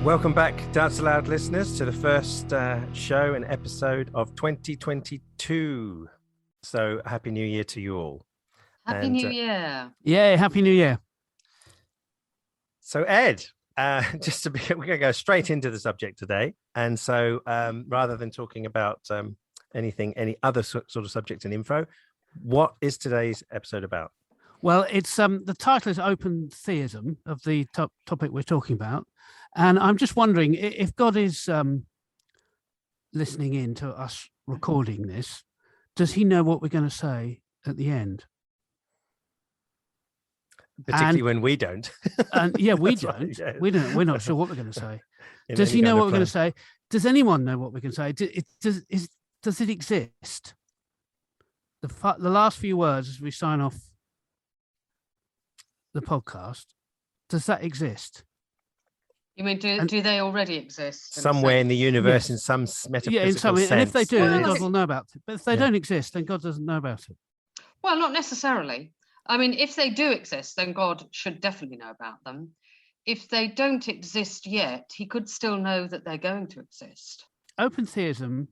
Welcome back, Doubts Aloud listeners, to the first show and episode of 2022. So, Happy New Year to you all. Happy New Year. Yeah, Happy New Year. So, Ed, we're going to go straight into the subject today. And so, rather than talking about any other sort of subject and info, what is today's episode about? Well, it's the title is Open Theism of the topic we're talking about. And I'm just wondering if God is listening in to us recording this, does he know what we're going to say at the end? Particularly when we don't. And yeah, we don't. Right, yeah. We're not sure what we're going to say. Does he know what we're going to say? Does anyone know what we're going to say? Does it exist? The last few words as we sign off the podcast, does that exist? You mean, do they already exist? Somewhere in the universe, in some metaphysical sense. And if they do, then God will know about it. But if they don't exist, then God doesn't know about it. Well, not necessarily. I mean, if they do exist, then God should definitely know about them. If they don't exist yet, he could still know that they're going to exist. Open theism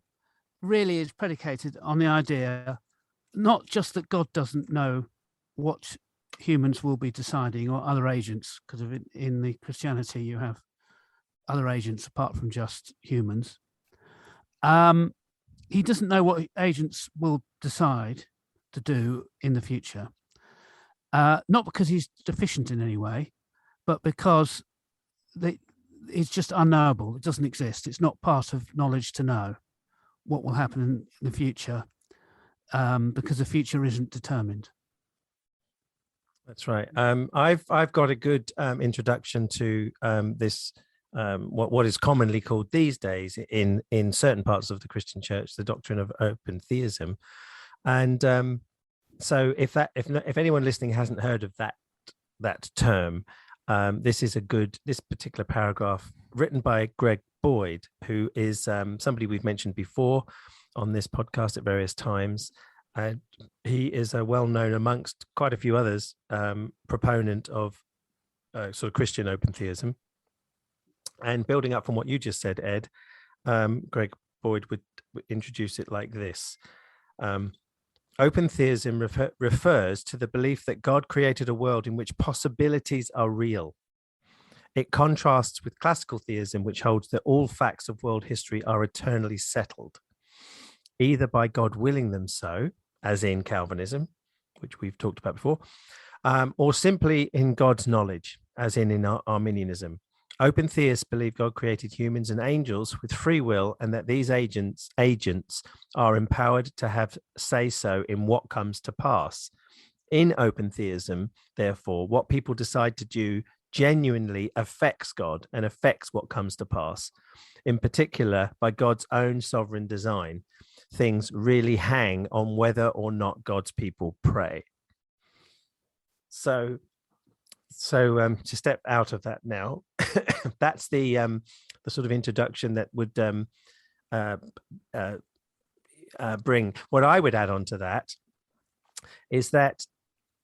really is predicated on the idea, not just that God doesn't know what humans will be deciding or other agents, because in the Christianity you have other agents apart from just humans. He doesn't know what agents will decide to do in the future, not because he's deficient in any way, but because it's just unknowable. It doesn't exist. It's not part of knowledge to know what will happen in the future, because the future isn't determined. That's right. I've got a good introduction to this, what is commonly called these days in certain parts of the Christian church, the doctrine of open theism. And so if anyone listening hasn't heard of that term, this particular paragraph written by Greg Boyd, who is somebody we've mentioned before on this podcast at various times. He is a well-known amongst quite a few others proponent of sort of Christian open theism. And building up from what you just said, Ed, Greg Boyd would introduce it like this. Open theism refers to the belief that God created a world in which possibilities are real. It contrasts with classical theism, which holds that all facts of world history are eternally settled, either by God willing them so, as in Calvinism, which we've talked about before, or simply in God's knowledge, as in Arminianism. Open theists believe God created humans and angels with free will, and that these agents are empowered to have say-so in what comes to pass. In open theism, therefore, what people decide to do genuinely affects God and affects what comes to pass. In particular, by God's own sovereign design, things really hang on whether or not God's people pray. So to step out of that now, that's the sort of introduction that would bring. What I would add on to that is that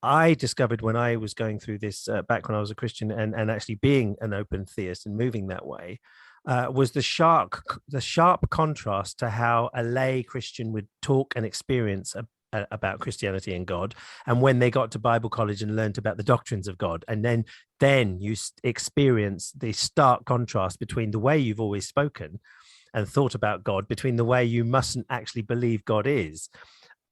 I discovered when I was going through this back when I was a Christian and actually being an open theist and moving that way, was the sharp contrast to how a lay Christian would talk and experience about Christianity and God, and when they got to Bible college and learned about the doctrines of God, and then you experience the stark contrast between the way you've always spoken and thought about God, between the way you mustn't actually believe God is.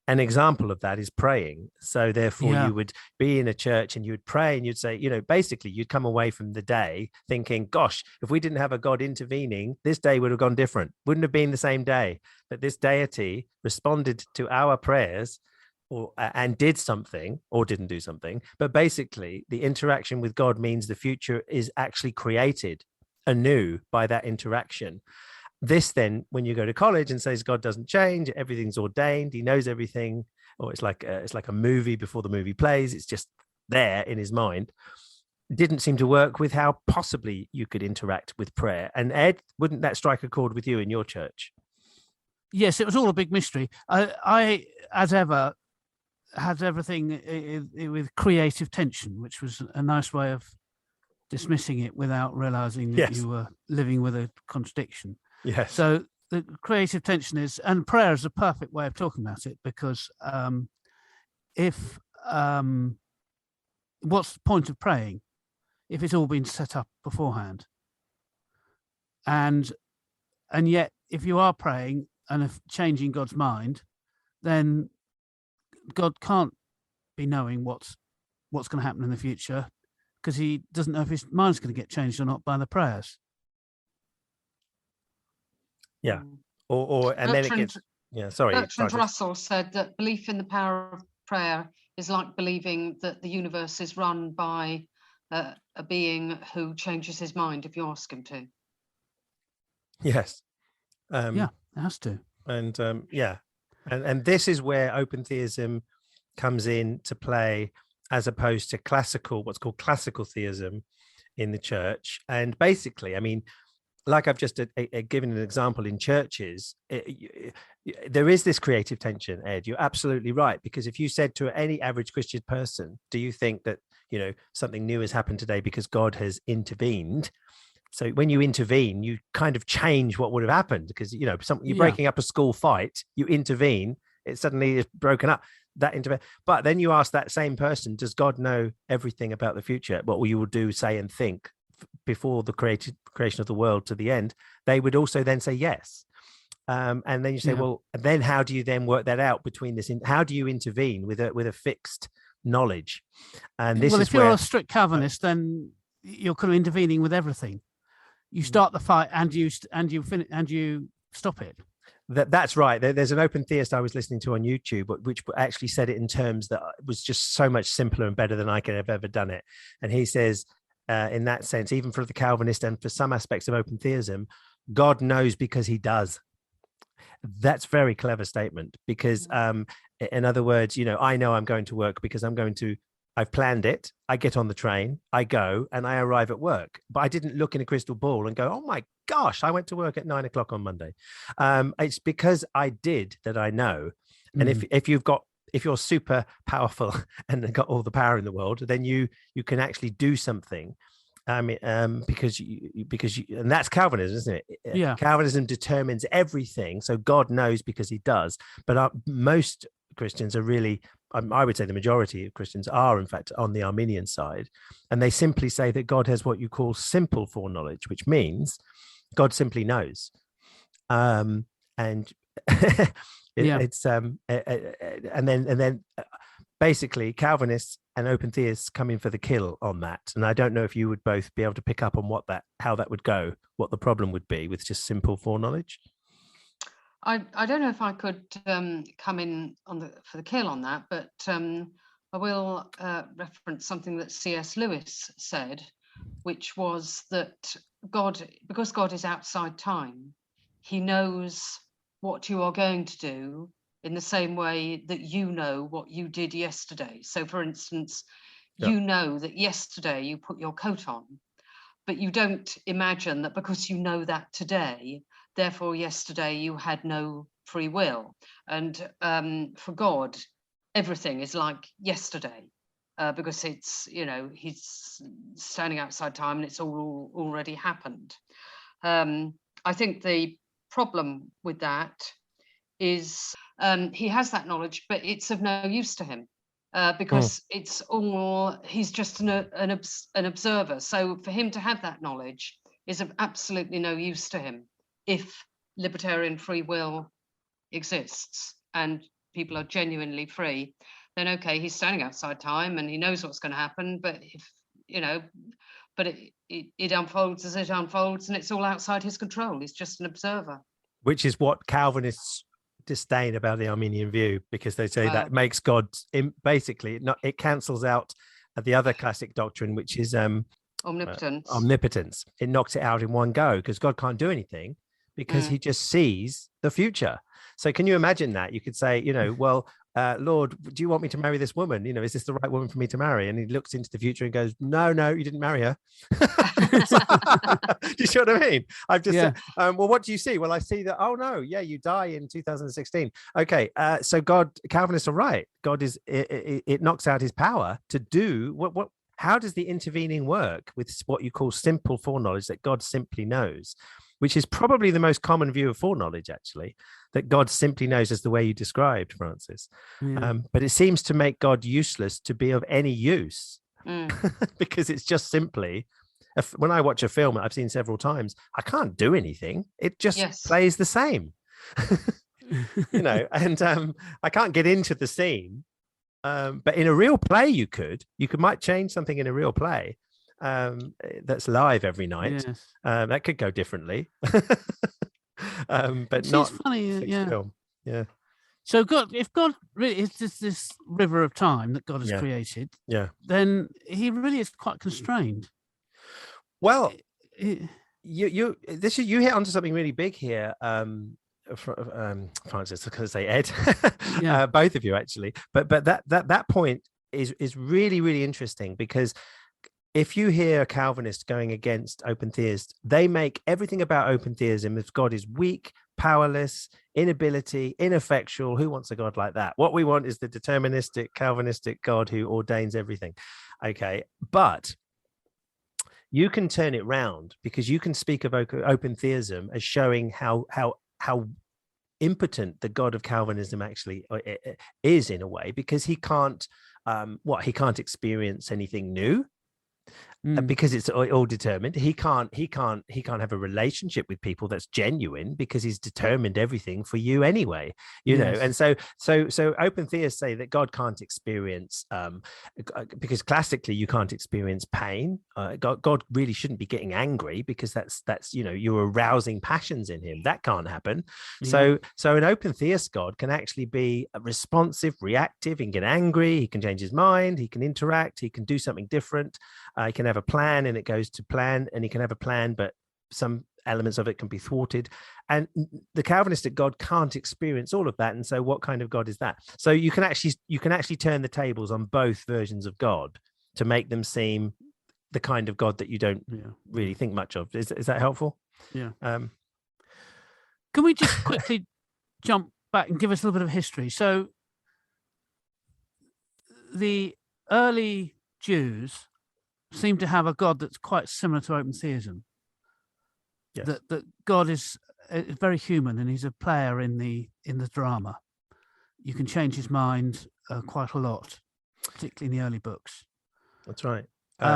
An example of that is praying. So therefore you would be in a church and you would pray and you'd say, basically you'd come away from the day thinking, gosh, if we didn't have a God intervening, this day would have gone different. Wouldn't have been the same day. That this deity responded to our prayers and did something or didn't do something. But basically the interaction with God means the future is actually created anew by that interaction. This then, when you go to college and says God doesn't change, everything's ordained, he knows everything, or it's like a movie before the movie plays, it's just there in his mind, didn't seem to work with how possibly you could interact with prayer. And Ed, wouldn't that strike a chord with you in your church? Yes, it was all a big mystery. I as ever, had everything with creative tension, which was a nice way of dismissing it without realizing that Yes. you were living with a contradiction. Yes. So the creative tension is, and prayer is a perfect way of talking about it, because if what's the point of praying if it's all been set up beforehand? And yet, if you are praying and if changing God's mind, then God can't be knowing what's going to happen in the future, because he doesn't know if his mind's going to get changed or not by the prayers. Yeah. Or and then it gets, yeah, sorry. Bertrand Russell said that belief in the power of prayer is like believing that the universe is run by a being who changes his mind if you ask him to. Yes. Yeah, it has to. And yeah. And this is where open theism comes in to play, as opposed to what's called classical theism in the church. And basically, I mean, like I've just given an example in churches, there is this creative tension, Ed. You're absolutely right. Because if you said to any average Christian person, do you think that, something new has happened today because God has intervened? So when you intervene, you kind of change what would have happened, because, you're breaking up a school fight, you intervene, it suddenly is broken up. But then you ask that same person, does God know everything about the future? What you will do, say, and think before the creation of the world to the end? They would also then say yes. And then you say, well, then how do you then work that out between this? How do you intervene with a fixed knowledge? And this if you're a strict Calvinist, then you're kind of intervening with everything. You start the fight and you stop it. That's right. There's an open theist I was listening to on YouTube, which actually said it in terms that was just so much simpler and better than I could have ever done it. And he says, in that sense, even for the Calvinist and for some aspects of open theism, God knows because he does. That's a very clever statement, because in other words, I know I'm going to work because I've planned it. I get on the train, I go, and I arrive at work. But I didn't look in a crystal ball and go, oh my gosh, I went to work at 9 o'clock on Monday. It's because I did that I know. And if you're super powerful and got all the power in the world, then you can actually do something. Because and that's Calvinism, isn't it? Yeah. Calvinism determines everything. So God knows because he does. But most Christians are really, I would say the majority of Christians are, in fact, on the Arminian side. And they simply say that God has what you call simple foreknowledge, which means God simply knows. And it's and then basically Calvinists and open theists come in for the kill on that. And I don't know if you would both be able to pick up on how that would go, what the problem would be with just simple foreknowledge. I don't know if I could come in for the kill on that, but I will reference something that C.S. Lewis said, which was that because God is outside time, he knows what you are going to do in the same way that you know what you did yesterday. So, for instance, you know that yesterday you put your coat on, but you don't imagine that because you know that today, therefore yesterday you had no free will. And for God, everything is like yesterday, because it's, he's standing outside time and it's all already happened. I think the problem with that is he has that knowledge, but it's of no use to him, because he's just an observer. So for him to have that knowledge is of absolutely no use to him if libertarian free will exists and people are genuinely free. Then okay, he's standing outside time and he knows what's going to happen, but it unfolds as it unfolds, and it's all outside his control. He's just an observer. Which is what Calvinists disdain about the Arminian view, because they say that makes God basically it cancels out the other classic doctrine, which is omnipotence. It knocks it out in one go, because God can't do anything because he just sees the future. So can you imagine that? You could say, well, Lord, do you want me to marry this woman? Is this the right woman for me to marry? And he looks into the future and goes, no, you didn't marry her. Do you see what I mean? I've just said, well, what do you see? Well, I see that, oh no, you die in 2016. Okay, so Calvinists are right. God it knocks out his power to do what how does the intervening work with what you call simple foreknowledge that God simply knows, which is probably the most common view of foreknowledge, actually, that God simply knows as the way you described, Francis. But it seems to make God useless to be of any use because it's just simply, when I watch a film that I've seen several times, I can't do anything. It just plays the same, and I can't get into the scene. But in a real play, you might change something in a real play that's live every night. That could go differently. But not funny, film. Yeah. So if God really is just this river of time that God has created, then he really is quite constrained. Well, you hit onto something really big here, Francis, because they Ed, both of you actually. But that point is really, really interesting, because if you hear a Calvinist going against open theists, they make everything about open theism as God is weak, powerless, inability, ineffectual. Who wants a God like that? What we want is the deterministic, Calvinistic God who ordains everything. Okay, but you can turn it round, because you can speak of open theism as showing how impotent the God of Calvinism actually is, in a way, because he can't experience anything new. Because it's all determined. He can't have a relationship with people that's genuine, because he's determined everything for you anyway, know. And so open theists say that God can't experience, because classically you can't experience pain. God really shouldn't be getting angry, because that's you're arousing passions in him. That can't happen. So an open theist God can actually be responsive, reactive. He can get angry, he can change his mind, he can interact, he can do something different. He can have a plan and it goes to plan, and he can have a plan, but some elements of it can be thwarted. And the Calvinistic God can't experience all of that. And so what kind of God is that? So you can actually turn the tables on both versions of God to make them seem the kind of God that you don't really think much of. Is that helpful? Yeah. Can we just quickly jump back and give us a little bit of history? So the early Jews seem to have a God that's quite similar to open theism. Yes. That God is very human, and he's a player in the drama. You can change his mind quite a lot, particularly in the early books. That's right. He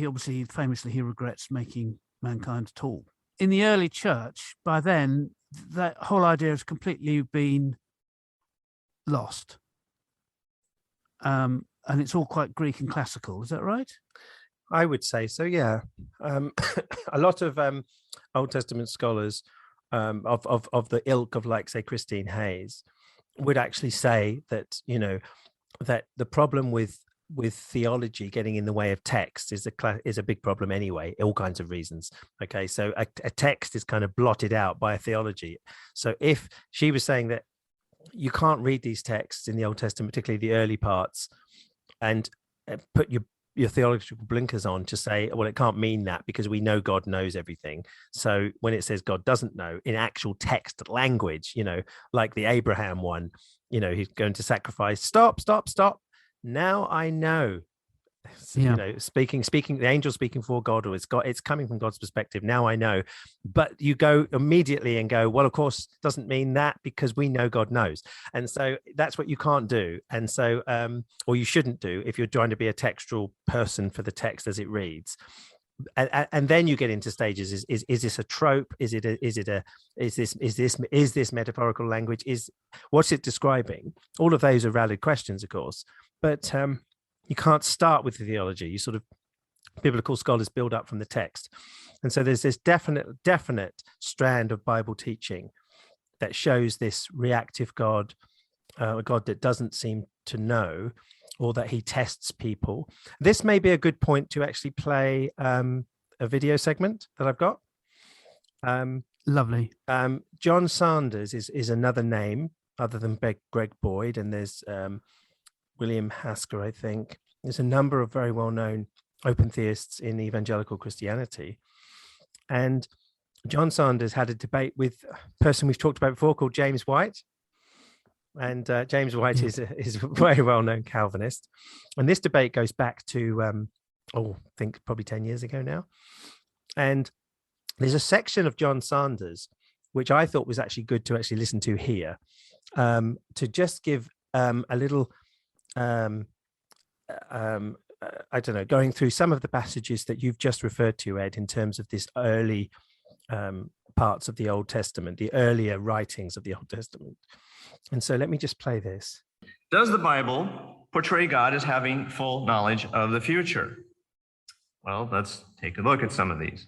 obviously famously he regrets making mankind at all. In the early church, by then that whole idea has completely been lost. And it's all quite Greek and classical. Is that right? I would say so, yeah. A lot of Old Testament scholars of the ilk of, like, say, Christine Hayes would actually say that, that the problem with theology getting in the way of text is a big problem anyway, all kinds of reasons. Okay, so a text is kind of blotted out by a theology. So if she was saying that you can't read these texts in the Old Testament, particularly the early parts, and put your theological blinkers on to say, well, it can't mean that, because we know God knows everything. So when it says God doesn't know in actual text language, like the Abraham one, he's going to sacrifice. Stop. Now I know. Speaking the angel speaking for God, or it's coming from God's perspective. Now I know. But you go immediately and go, well, of course, doesn't mean that, because we know God knows. And so that's what you can't do. And so or you shouldn't do if you're trying to be a textual person for the text as it reads. And then you get into stages. Is this a trope? Is this metaphorical language? What's it describing? All of those are valid questions, of course. But you can't start with the theology. You sort of, biblical scholars build up from the text. And so there's this definite strand of Bible teaching that shows this reactive God, a God that doesn't seem to know, or that he tests people. This may be a good point to actually play a video segment that I've got. Lovely. John Sanders is another name other than Greg Boyd, and there's William Hasker, I think. There's a number of very well-known open theists in evangelical Christianity. And John Sanders had a debate with a person we've talked about before called James White. And James White is a very well-known Calvinist. And this debate goes back to, I think probably 10 years ago now. And there's a section of John Sanders, which I thought was actually good to actually listen to here, to just give a little, I don't know, going through some of the passages that you've just referred to, Ed, in terms of this early parts of the Old Testament, the earlier writings of the Old Testament. And so let me just play this. Does the Bible portray God as having full knowledge of the future? Well, let's take a look at some of these.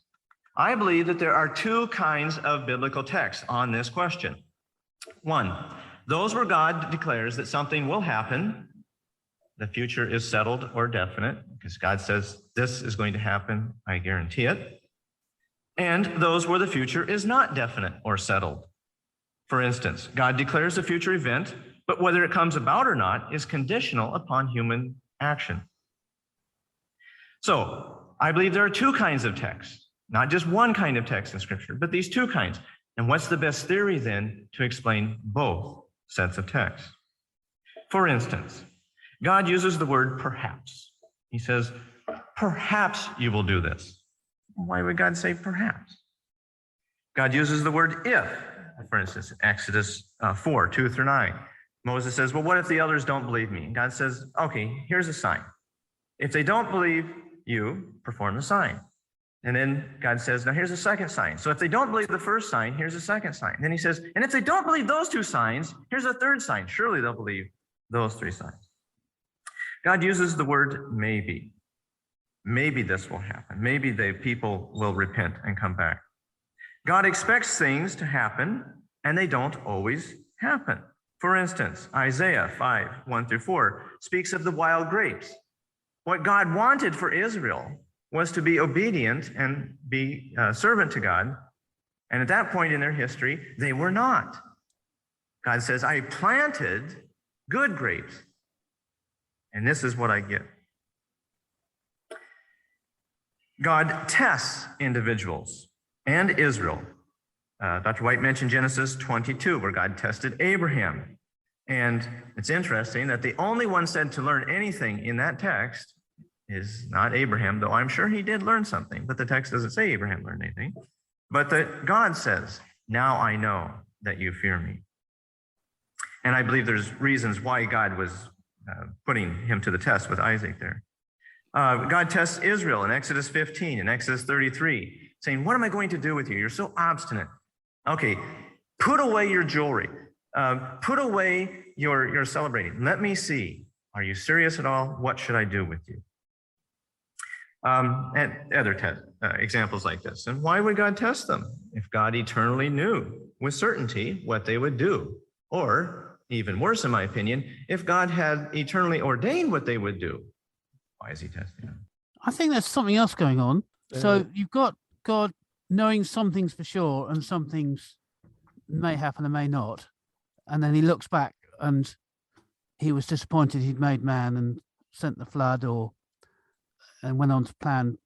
I believe that there are two kinds of biblical texts on this question. One, those where God declares that something will happen. The future is settled or definite because God says this is going to happen, I guarantee it. And those where the future is not definite or settled. For instance, God declares a future event, but whether it comes about or not is conditional upon human action. So I believe there are two kinds of texts, not just one kind of text in Scripture, but these two kinds. And what's the best theory then to explain both sets of texts? For instance, God uses the word perhaps. He says, perhaps you will do this. Why would God say perhaps? God uses the word if, for instance, Exodus 4, 2 through 9. Moses says, well, what if the others don't believe me? And God says, okay, here's a sign. If they don't believe you, perform the sign. And then God says, now here's a second sign. So if they don't believe the first sign, here's a second sign. And then he says, and if they don't believe those two signs, here's a third sign. Surely they'll believe those three signs. God uses the word maybe. Maybe this will happen. Maybe the people will repent and come back. God expects things to happen, and they don't always happen. For instance, Isaiah 5, 1 through 4 speaks of the wild grapes. What God wanted for Israel was to be obedient and be servant to God. And at that point in their history, they were not. God says, I planted good grapes, and this is what I get. God tests individuals and Israel. Dr. White mentioned Genesis 22, where God tested Abraham. And it's interesting that the only one said to learn anything in that text is not Abraham, though I'm sure he did learn something, but the text doesn't say Abraham learned anything. But that God says, now I know that you fear me. And I believe there's reasons why God was putting him to the test with Isaac there. God tests Israel in Exodus 15 and Exodus 33, saying, what am I going to do with you? You're so obstinate. Okay, put away your jewelry. Put away your celebrating. Let me see. Are you serious at all? What should I do with you? And other examples like this. And why would God test them? If God eternally knew with certainty what they would do, or even worse, in my opinion, if God had eternally ordained what they would do, why is he testing them? I think there's something else going on. So you've got God knowing some things for sure and some things may happen and may not. And then he looks back and he was disappointed he'd made man and sent the flood and went on to plan.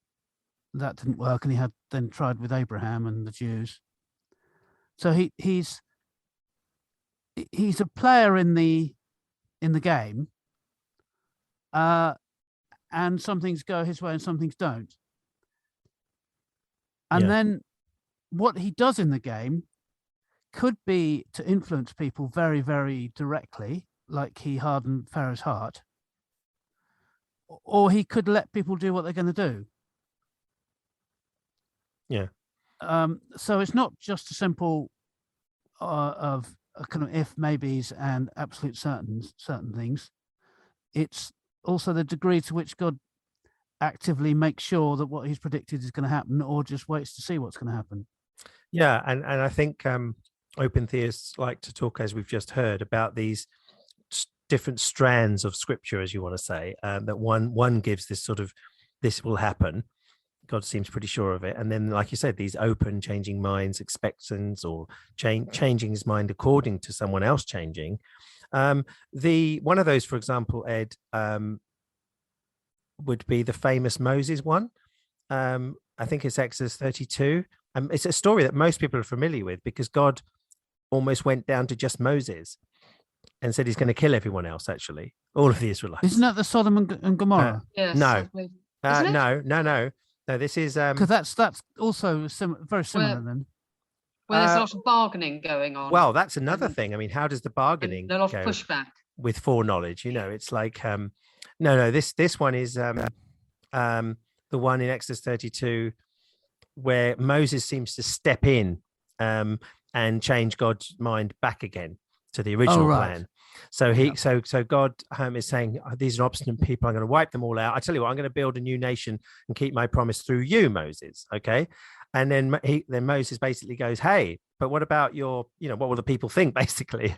That didn't work. And he had then tried with Abraham and the Jews. So he's a player in the game. And some things go his way and some things don't. And then what he does in the game could be to influence people very, very directly, like he hardened Pharaoh's heart, or he could let people do what they're going to do. Yeah. So it's not just a simple of a kind of if, maybes, and absolute certain things. It's also the degree to which God actively makes sure that what he's predicted is going to happen, or just waits to see what's going to happen. Yeah, and I think open theists like to talk, as we've just heard, about these different strands of scripture, as you want to say, that one gives this sort of, this will happen. God seems pretty sure of it. And then, like you said, these open, changing minds, expectants, or changing his mind according to someone else changing. One of those, for example, Ed, would be the famous Moses one. I think it's Exodus 32. It's a story that most people are familiar with because God almost went down to just Moses. and said he's going to kill everyone else, actually, all of the Israelites. Isn't that the Sodom and Gomorrah? Yes. No. I believe. Isn't it? No. This is Because that's also very similar then. Well, there's a lot of bargaining going on. well, that's another thing. I mean, how does the bargaining and a lot go of pushback. with foreknowledge? It's like no. This one is the one in Exodus 32 where Moses seems to step in and change God's mind back again to the original plan. So so God is saying, these are obstinate people. I'm going to wipe them all out. I tell you what, I'm going to build a new nation and keep my promise through you, Moses. Okay. And then Moses basically goes, hey, but what about your, what will the people think, basically,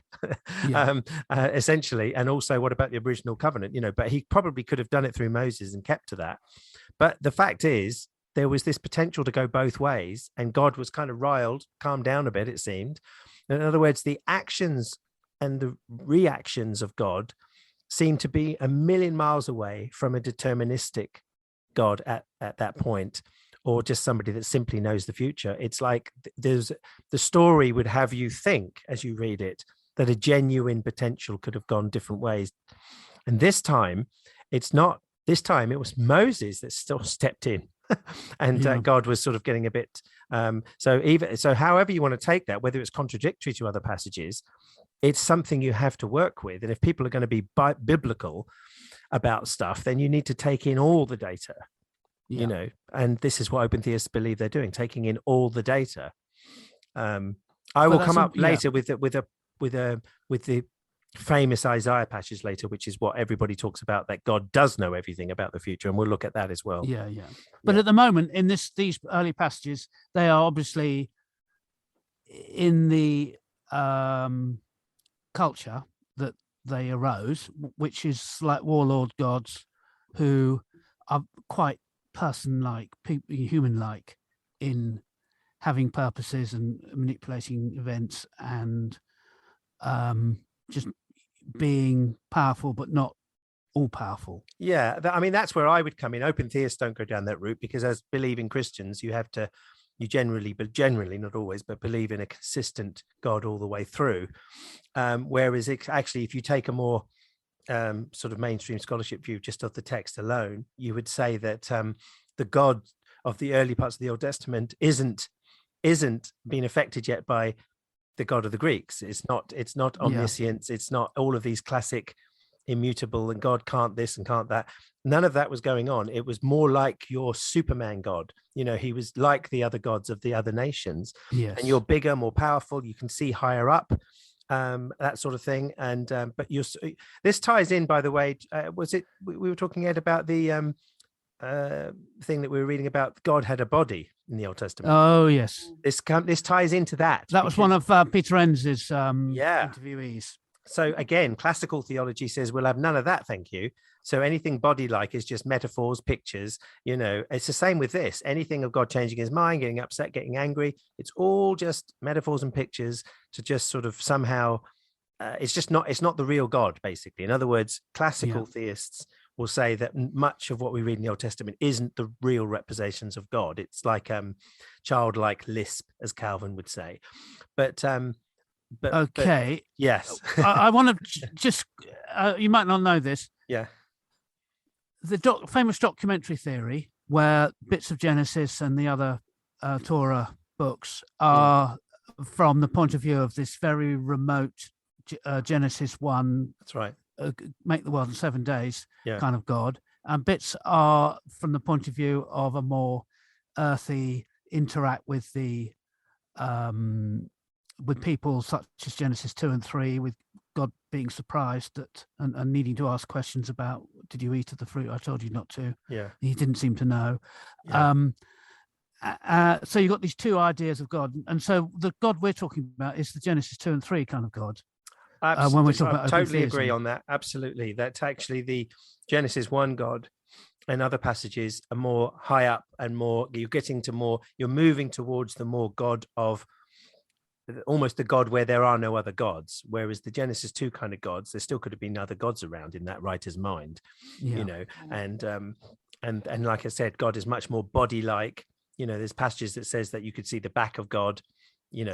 essentially. And also, what about the original covenant? But he probably could have done it through Moses and kept to that. But the fact is, there was this potential to go both ways. And God was kind of riled, calmed down a bit, it seemed. In other words, the actions and the reactions of God seem to be a million miles away from a deterministic God at that point, or just somebody that simply knows the future. It's like the story would have you think, as you read it, that a genuine potential could have gone different ways. And this time, it's not. This time, it was Moses that still stepped in. And God was sort of getting a bit. So however you want to take that, whether it's contradictory to other passages, it's something you have to work with. And if people are going to be biblical about stuff, then you need to take in all the data. And this is what open theists believe they're doing, taking in all the data. I will come up later with the famous Isaiah passage later, which is what everybody talks about, that God does know everything about the future, and we'll look at that as well. But at the moment, in these early passages, they are obviously in the culture that they arose, which is like warlord gods who are quite person-like, human-like in having purposes and manipulating events and just being powerful, but not all powerful. That's where I would come in. Open theists don't go down that route, because as believing Christians, you generally, not always, but believe in a consistent God all the way through. Whereas actually, if you take a more sort of mainstream scholarship view just of the text alone, you would say that the God of the early parts of the Old Testament isn't being affected yet by the God of the Greeks. It's not omniscience. It's not all of these classic immutable and God can't this and can't that. None of that was going on. It was more like your Superman God. He was like the other gods of the other nations. Yes. And you're bigger, more powerful. You can see higher up, that sort of thing. And but this ties in, by the way. Was it we were talking, Ed, about the thing that we were reading about? God had a body in the Old Testament. Oh yes. This ties into that. That was one of Peter Enz's interviewees. So again, classical theology says we'll have none of that, thank you. So anything body-like is just metaphors, pictures. It's the same with this. Anything of God changing his mind, getting upset, getting angry, it's all just metaphors and pictures to just sort of somehow. It's not the real God, basically. In other words, classical theists will say that much of what we read in the Old Testament isn't the real representations of God. It's like childlike lisp, as Calvin would say. But yes. I want to just, you might not know this. Yeah. The famous documentary theory, where bits of Genesis and the other Torah books are from the point of view of this very remote Genesis 1. That's right. Make the world in 7 days kind of God. And bits are from the point of view of a more earthy, interact with the with people, such as Genesis 2 and 3, with God being surprised that and needing to ask questions about, did you eat of the fruit I told you not to? Yeah. He didn't seem to know. So you've got these two ideas of God. And so the God we're talking about is the Genesis 2 and 3 kind of God. When we talk about I totally agree on that. Absolutely. That's actually the Genesis 1 God, and other passages are more high up and more, you're moving towards the more God of almost the God where there are no other gods. Whereas the Genesis 2 kind of gods, there still could have been other gods around in that writer's mind, and like I said, God is much more body-like. There's passages that says that you could see the back of God, he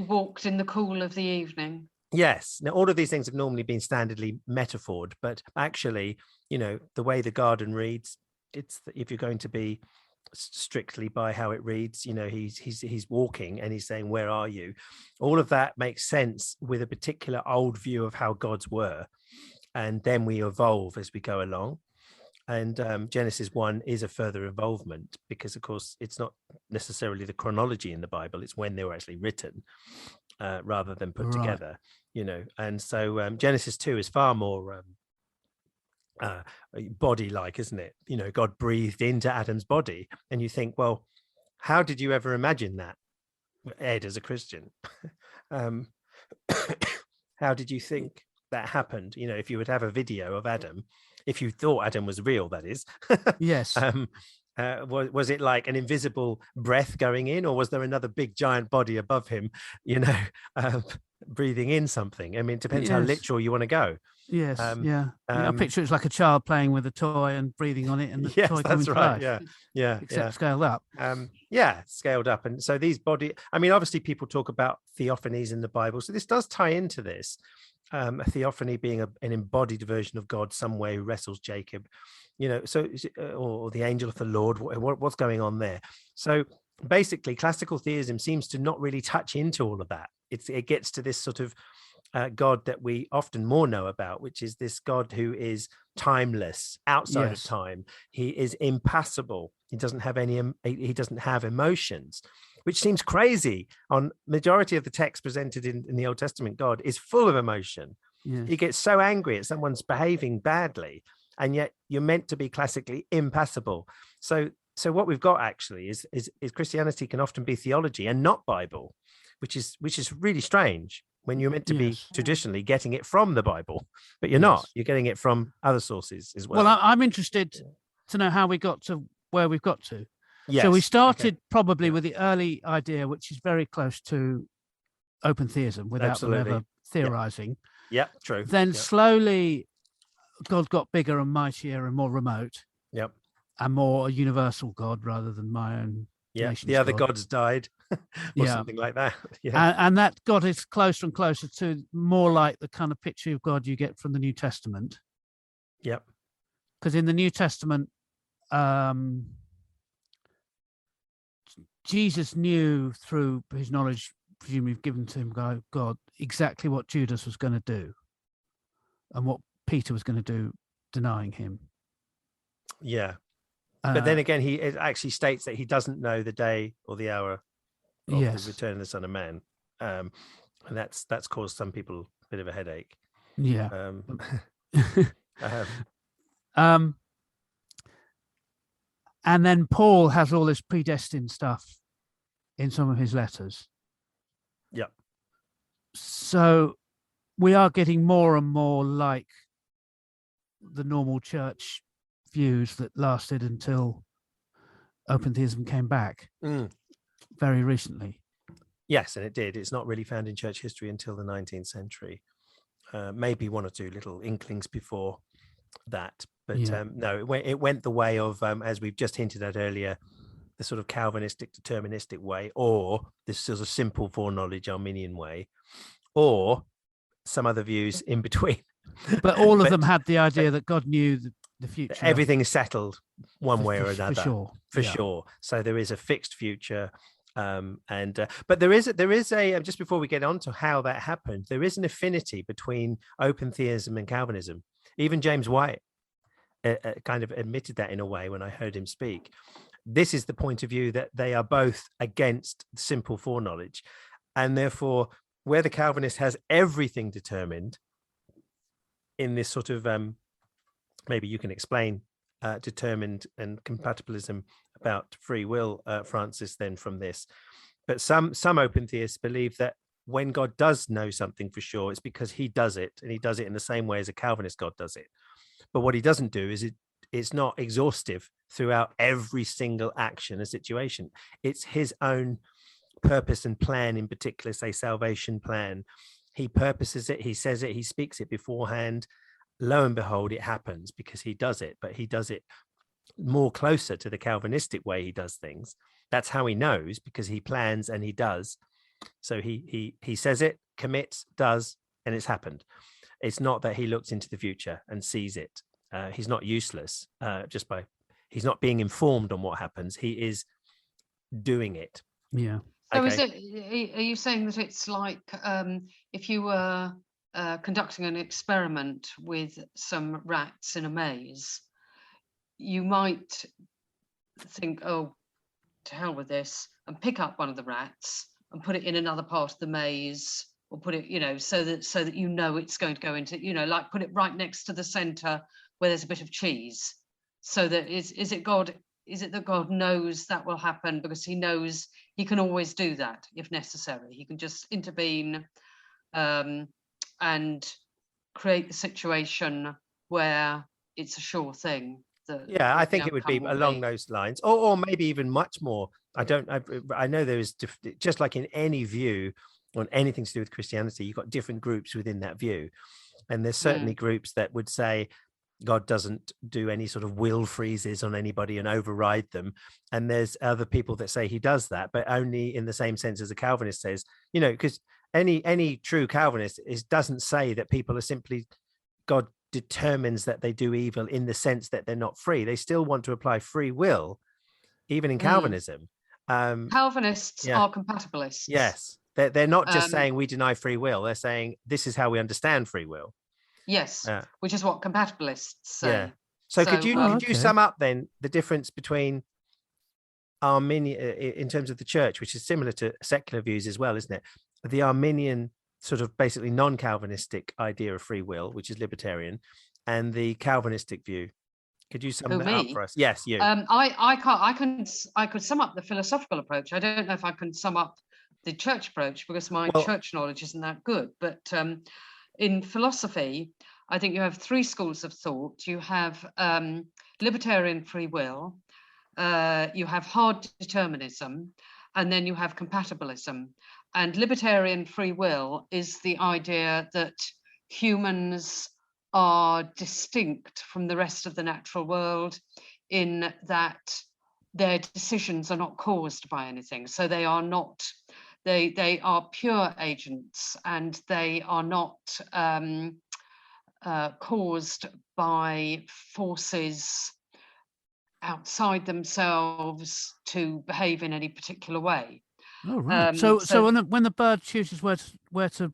walked in the cool of the evening. Yes. Now, all of these things have normally been standardly metaphored, but actually, the way the garden reads, if you're going to be strictly by how it reads, he's walking and he's saying, "Where are you?" All of that makes sense with a particular old view of how gods were, and then we evolve as we go along. And Genesis 1 is a further involvement because, of course, it's not necessarily the chronology in the Bible; it's when they were actually written, rather than put together. And so Genesis 2 is far more body-like, isn't it? God breathed into Adam's body, and you think, well, how did you ever imagine that, Ed, as a Christian? How did you think that happened? If you would have a video of Adam, if you thought Adam was real, that is. Yes. Was it like an invisible breath going in, or was there another big giant body above him, breathing in something? I mean, it depends how literal you want to go. Yes. I picture it's like a child playing with a toy and breathing on it, and the toy coming to life. Except scaled up. Scaled up. And so these obviously people talk about theophanies in the Bible, so this does tie into this. A theophany being an embodied version of God somewhere who wrestles Jacob, or the angel of the Lord. What's going on there? So basically, classical theism seems to not really touch into all of that. It gets to this sort of God that we often more know about, which is this God who is timeless, outside of time. He is impassible. He doesn't have he doesn't have emotions, which seems crazy. On majority of the text presented in the Old Testament, God is full of emotion. He gets so angry at someone's behaving badly, and yet you're meant to be classically impassible. So what we've got actually is Christianity can often be theology and not Bible, which is really strange when you're meant to be traditionally getting it from the Bible, but you're not. You're getting it from other sources as well. Well, I'm interested to know how we got to where we've got to. Yes. So we started probably with the early idea, which is very close to open theism, without them ever theorizing. Yeah, true. Then slowly God got bigger and mightier and more remote. Yep. And more a universal God rather than my own. Yeah, the other gods died, or something like that. And that God is closer and closer to more like the kind of picture of God you get from the New Testament. Yep. Because in the New Testament, Jesus knew through his knowledge, presumably given to him by God, exactly what Judas was going to do and what Peter was going to do, denying him. Yeah. But then again, it actually states that he doesn't know the day or the hour of the return of the Son of Man, and that's caused some people a bit of a headache. Yeah. And then Paul has all this predestined stuff in some of his letters. Yep. So we are getting more and more like the normal church views that lasted until open theism came back very recently. Yes, and it did. It's not really found in church history until the 19th century. Maybe one or two little inklings before that, but no, it went the way of, as we've just hinted at earlier, the sort of Calvinistic deterministic way, or this sort of simple foreknowledge Arminian way, or some other views in between. But all of them had the idea that God knew the future. Everything is settled one way or another. For sure. So there is a fixed future. But there is a just before we get on to how that happened, there is an affinity between open theism and Calvinism. Even James White kind of admitted that in a way when I heard him speak. This is the point of view that they are both against simple foreknowledge, and therefore where the Calvinist has everything determined in this sort of maybe you can explain determined and compatibilism about free will, Francis, then from this. But some open theists believe that when God does know something for sure, it's because he does it, and he does it in the same way as a Calvinist God does it. But what he doesn't do is it's not exhaustive throughout every single action or situation. It's his own purpose and plan, in particular, say salvation plan. He purposes it, he says it, he speaks it beforehand. Lo and behold, it happens because he does it, but he does it more closer to the Calvinistic way he does things. That's how he knows, because he plans and he does. So he says it, commits, does, and it's happened. It's not that he looks into the future and sees it. He's not useless he's not being informed on what happens. He is doing it. Yeah. So Okay. are you saying that it's like if you were conducting an experiment with some rats in a maze, you might think, oh, to hell with this, and pick up one of the rats and put it in another part of the maze, or put it, so that you know it's going to go into, like put it right next to the center where there's a bit of cheese, so that is it that God knows that will happen, because he knows he can always do that if necessary. He can just intervene and create the situation where it's a sure thing. I think it would be along those lines, or maybe even much more. I know there is, just like in any view on anything to do with Christianity, you've got different groups within that view. And there's certainly groups that would say God doesn't do any sort of will freezes on anybody and override them. And there's other people that say he does that, but only in the same sense as a Calvinist says, because any true Calvinist doesn't say that people are simply, God determines that they do evil in the sense that they're not free. They still want to apply free will, even in Calvinism. Calvinists are compatibilists. Yes. They're not just saying we deny free will. They're saying this is how we understand free will. Yes, which is what compatibilists say. Yeah. So could you sum up then the difference between Arminian in terms of the church, which is similar to secular views as well, isn't it? The Arminian sort of basically non-Calvinistic idea of free will, which is libertarian, and the Calvinistic view. Could you sum that up for us? Yes, you. I could sum up the philosophical approach. I don't know if I can sum up the church approach, because my church knowledge isn't that good. But in philosophy, I think you have three schools of thought. You have libertarian free will, you have hard determinism, and then you have compatibilism. And libertarian free will is the idea that humans are distinct from the rest of the natural world, in that their decisions are not caused by anything. So they are not, they are pure agents, and they are not caused by forces outside themselves to behave in any particular way. Oh, right. So when the bird chooses where to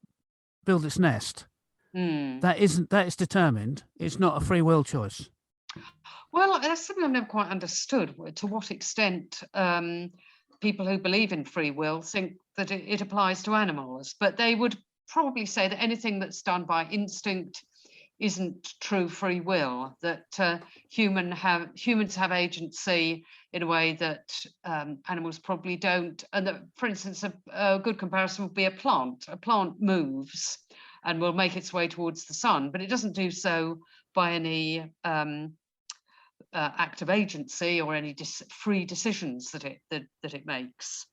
build its nest, that is determined. It's not a free will choice. Well, that's something I've never quite understood, to what extent people who believe in free will think that it applies to animals. But they would probably say that anything that's done by instinct isn't true free will, that humans have agency in a way that animals probably don't. And that, for instance, a good comparison would be a plant. A plant moves and will make its way towards the sun, but it doesn't do so by any act of agency or any free decisions that it makes.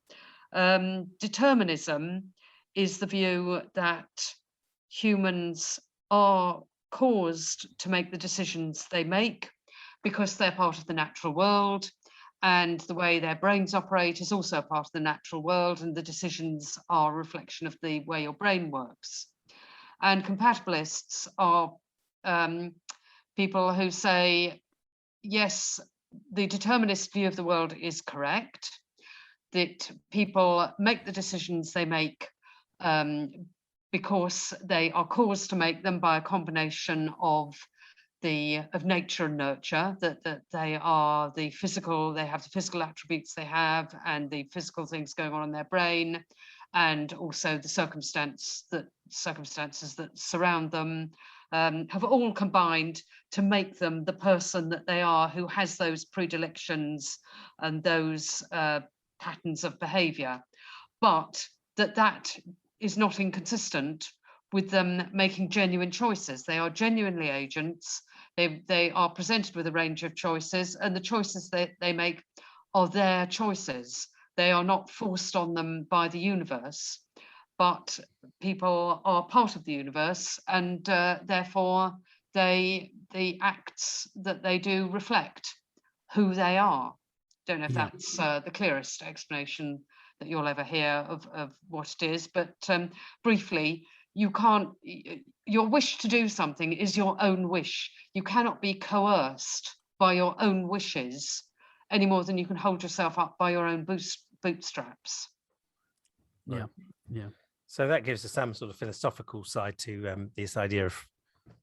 Determinism is the view that humans are caused to make the decisions they make because they're part of the natural world, and the way their brains operate is also part of the natural world, and the decisions are a reflection of the way your brain works. And compatibilists are people who say, yes, the determinist view of the world is correct, that people make the decisions they make because they are caused to make them by a combination of nature and nurture, that they have the physical attributes they have, and the physical things going on in their brain, and also the circumstances that surround them, have all combined to make them the person that they are, who has those predilections and those patterns of behavior. But that is not inconsistent with them making genuine choices. They are genuinely agents. They are presented with a range of choices, and the choices that they make are their choices. They are not forced on them by the universe, but people are part of the universe, and therefore the acts that they do reflect who they are. Don't know if that's the clearest explanation that you'll ever hear of what it is, but briefly, you can't, your wish to do something is your own wish. You cannot be coerced by your own wishes any more than you can hold yourself up by your own bootstraps. Yeah, yeah. So that gives us some sort of philosophical side to this idea of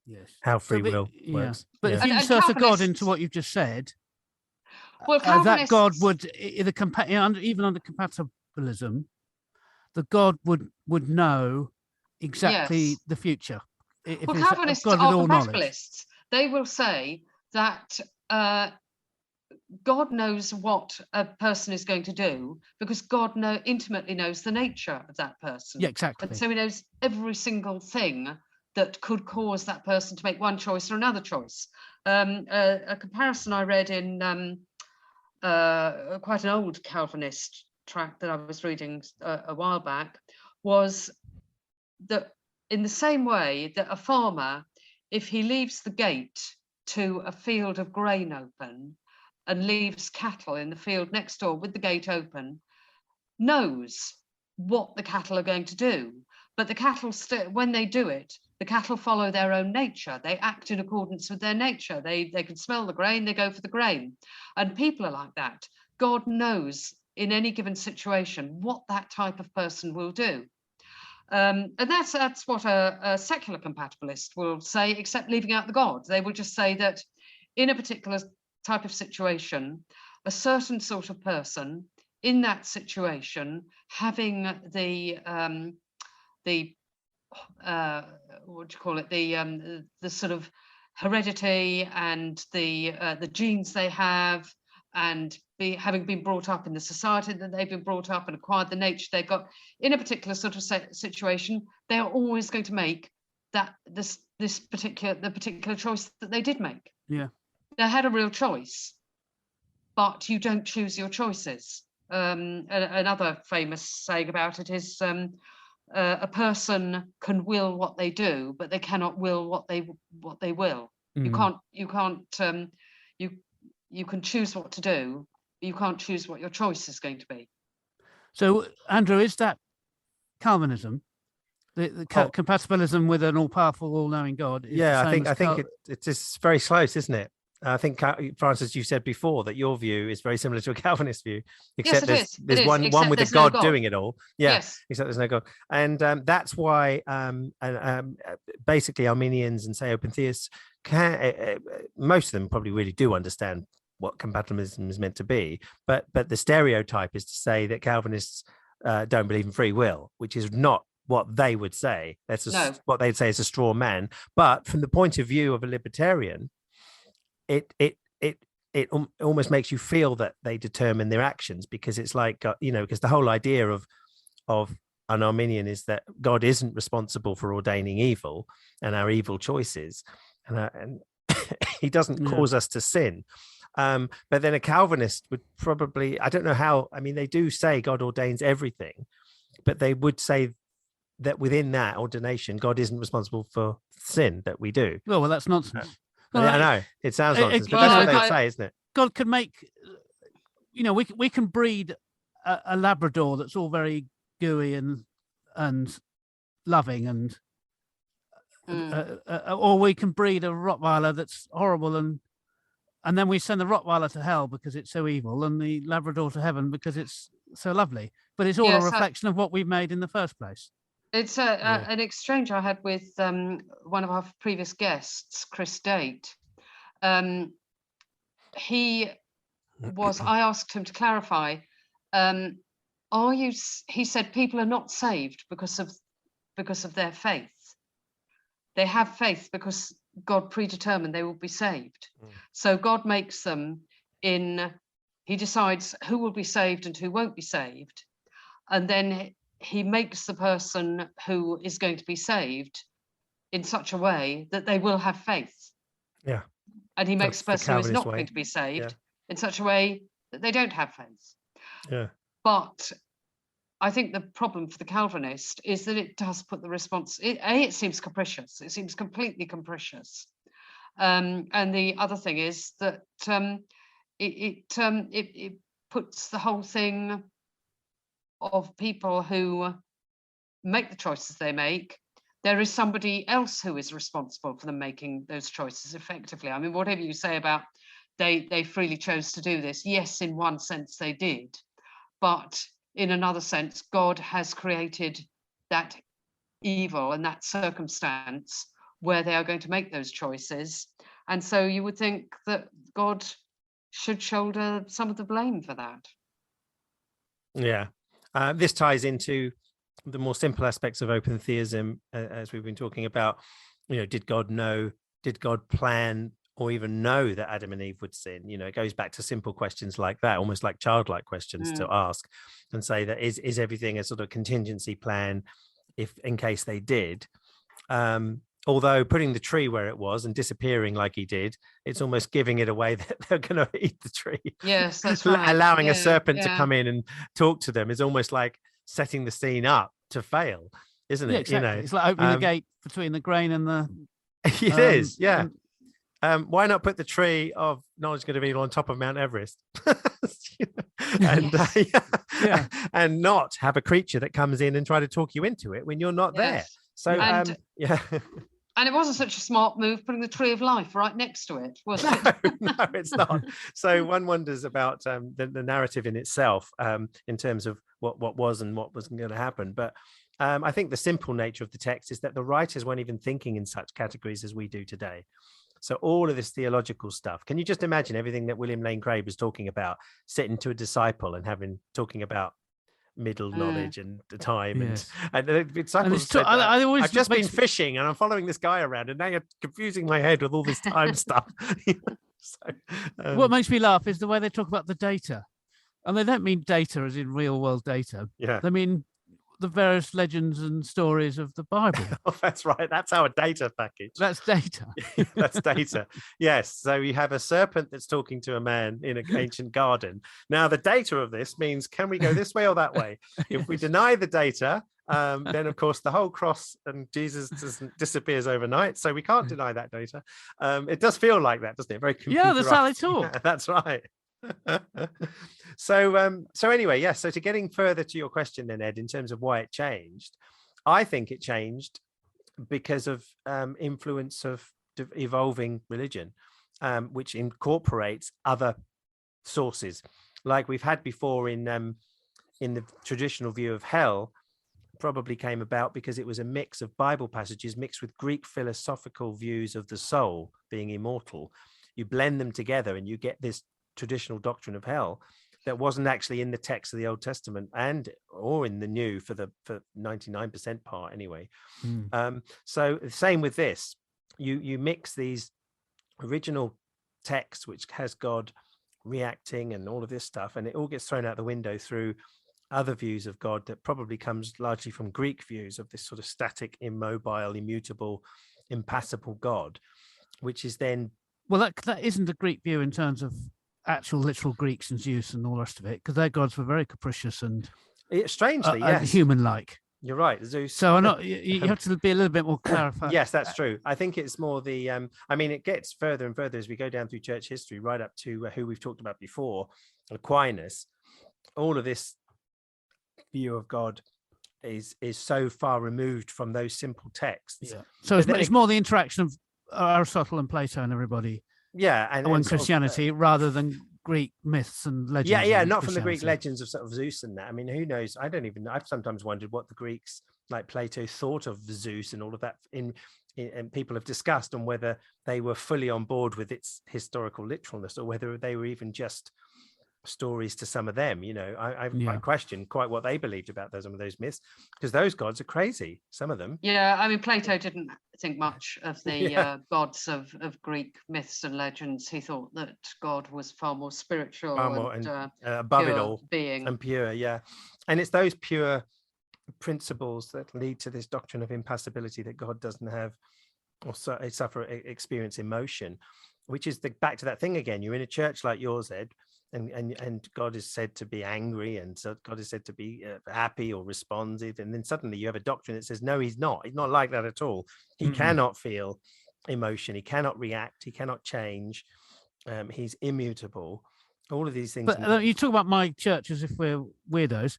Yes. how free will works. But if you And insert a God Calvinists- into what you've just said, Well, that God Calvinists- would, even under compatibilism, the God would know exactly Yes. the future. If Well, it's a Calvinists God are with all knowledge. compatibilists. They will say that God knows what a person is going to do because God intimately knows the nature of that person. Yeah, exactly. And so he knows every single thing that could cause that person to make one choice or another choice. A comparison I read in quite an old Calvinist tract that I was reading a while back was that in the same way that a farmer, if he leaves the gate to a field of grain open and leaves cattle in the field next door with the gate open, knows what the cattle are going to do. But the cattle, when they do it, the cattle follow their own nature. They act in accordance with their nature. They can smell the grain, they go for the grain. And people are like that. God knows in any given situation what that type of person will do. And that's what a secular compatibilist will say, except leaving out the God. They will just say that in a particular type of situation, a certain sort of person in that situation having the what do you call it, the sort of heredity and the genes they have, and having been brought up in the society that they've been brought up and acquired the nature they've got in a particular sort of situation, they are always going to make the particular choice that they did make. Yeah, they had a real choice, but you don't choose your choices. Another famous saying about it is a person can will what they do, but they cannot will what they will. You can choose what to do, but you can't choose what your choice is going to be. So, Andrew, is that Calvinism? The compatibilism with an all-powerful, all-knowing God? Is I think it's very close, isn't it? I think, Francis, you said before that your view is very similar to a Calvinist view, except there's one with a God doing it all. Yeah, yes. Except there's no God, and that's why basically Arminians and say open theists most of them probably really do understand what compatibilism is meant to be, but the stereotype is to say that Calvinists don't believe in free will, which is not what they would say. What they'd say is a straw man. But from the point of view of a libertarian, it almost makes you feel that they determine their actions, because it's like, because the whole idea of an Arminian is that God isn't responsible for ordaining evil and our evil choices, and he doesn't cause us to sin. But then a Calvinist would probably, I don't know how, I mean, they do say God ordains everything, but they would say that within that ordination, God isn't responsible for sin that we do. Well, that's nonsense. I know it sounds nonsense, but that's what they say, isn't it? God can make, we can breed a Labrador that's all very gooey and loving, and or we can breed a Rottweiler that's horrible, and then we send the Rottweiler to hell because it's so evil, and the Labrador to heaven because it's so lovely. But it's all a reflection of what we've made in the first place. It's an exchange I had with one of our previous guests, Chris Date. I asked him to clarify, he said people are not saved because of their faith. They have faith because God predetermined they will be saved. So God makes them he decides who will be saved and who won't be saved. And then he makes the person who is going to be saved in such a way that they will have faith. Yeah. And he makes the person who is not going to be saved in such a way that they don't have faith. Yeah. But I think the problem for the Calvinist is that it does put the response, it seems capricious. It seems completely capricious. And the other thing is that it puts the whole thing of people who make the choices they make, there is somebody else who is responsible for them making those choices effectively. I mean, whatever you say about they freely chose to do this, yes, in one sense they did, but in another sense, God has created that evil and that circumstance where they are going to make those choices. And so you would think that God should shoulder some of the blame for that. Yeah. This ties into the more simple aspects of open theism, as we've been talking about. Did God know, did God plan or even know that Adam and Eve would sin? It goes back to simple questions like that, almost like childlike questions to ask, and say that is everything a sort of contingency plan if in case they did? Although putting the tree where it was and disappearing like he did, it's almost giving it away that they're going to eat the tree. Yes, that's right. Allowing a serpent to come in and talk to them is almost like setting the scene up to fail, isn't it? Yeah, exactly. It's like opening the gate between the grain and the... It is, yeah. Why not put the tree of knowledge going to be on top of Mount Everest? And and not have a creature that comes in and try to talk you into it when you're not there. So and it wasn't such a smart move putting the tree of life right next to it, was it? No, it's not. So one wonders about the narrative in itself, in terms of what was and what wasn't going to happen. But I think the simple nature of the text is that the writers weren't even thinking in such categories as we do today. So all of this theological stuff, can you just imagine everything that William Lane Craig was talking about, sitting to a disciple and talking about middle knowledge and the time, and the disciples said, I've just been fishing and I'm following this guy around and now you're confusing my head with all this time stuff. So, what makes me laugh is the way they talk about the data, and they don't mean data as in real world data. They mean the various legends and stories of the Bible. Oh, that's right. That's our data package. That's data. That's data. Yes. So you have a serpent that's talking to a man in an ancient garden. Now, the data of this means, can we go this way or that way? If we deny the data, then, of course, the whole cross and Jesus disappears overnight. So we can't deny that data. It does feel like that, doesn't it? Very computerized. Yeah, that's how they talk. Yeah, that's right. So anyway, yes. So to getting further to your question then, Ed, in terms of why it changed, I think it changed because of influence of evolving religion, which incorporates other sources, like we've had before in the traditional view of hell. Probably came about because it was a mix of Bible passages mixed with Greek philosophical views of the soul being immortal. You blend them together and you get this traditional doctrine of hell that wasn't actually in the text of the Old Testament or in the New for 99% part anyway. So the same with this. You mix these original texts, which has God reacting and all of this stuff, and it all gets thrown out the window through other views of God that probably comes largely from Greek views of this sort of static, immobile, immutable, impassible God, which is then... Well, that isn't the Greek view in terms of actual literal Greeks and Zeus and all the rest of it, because their gods were very capricious and strangely, yes, human-like. You're right, Zeus. So you have to be a little bit more clarified. Yes, that's true. I think it's more the it gets further and further as we go down through church history, right up to who we've talked about before, Aquinas. All of this view of God is so far removed from those simple texts. So it's more the interaction of Aristotle and Plato and everybody. And Christianity rather than Greek myths and legends. Not from the Greek legends of sort of Zeus and that. I mean, who knows? I don't even know. I've sometimes wondered what the Greeks, like Plato, thought of Zeus and all of that. And people have discussed on whether they were fully on board with its historical literalness or whether they were even just stories to some of them. I question quite what they believed about some of those myths, because those gods are crazy, some of them. I mean, Plato didn't think much of the gods of Greek myths and legends. He thought that God was far more spiritual and above it all being and pure. And it's those pure principles that lead to this doctrine of impassibility, that God doesn't have or experience emotion, which is back to that thing again. You're in a church like yours, Ed, and God is said to be angry, and so God is said to be happy or responsive, and then suddenly you have a doctrine that says no, he's not like that at all. He cannot feel emotion, he cannot react, he cannot change, he's immutable. All of these things. But you talk about my church as if we're weirdos.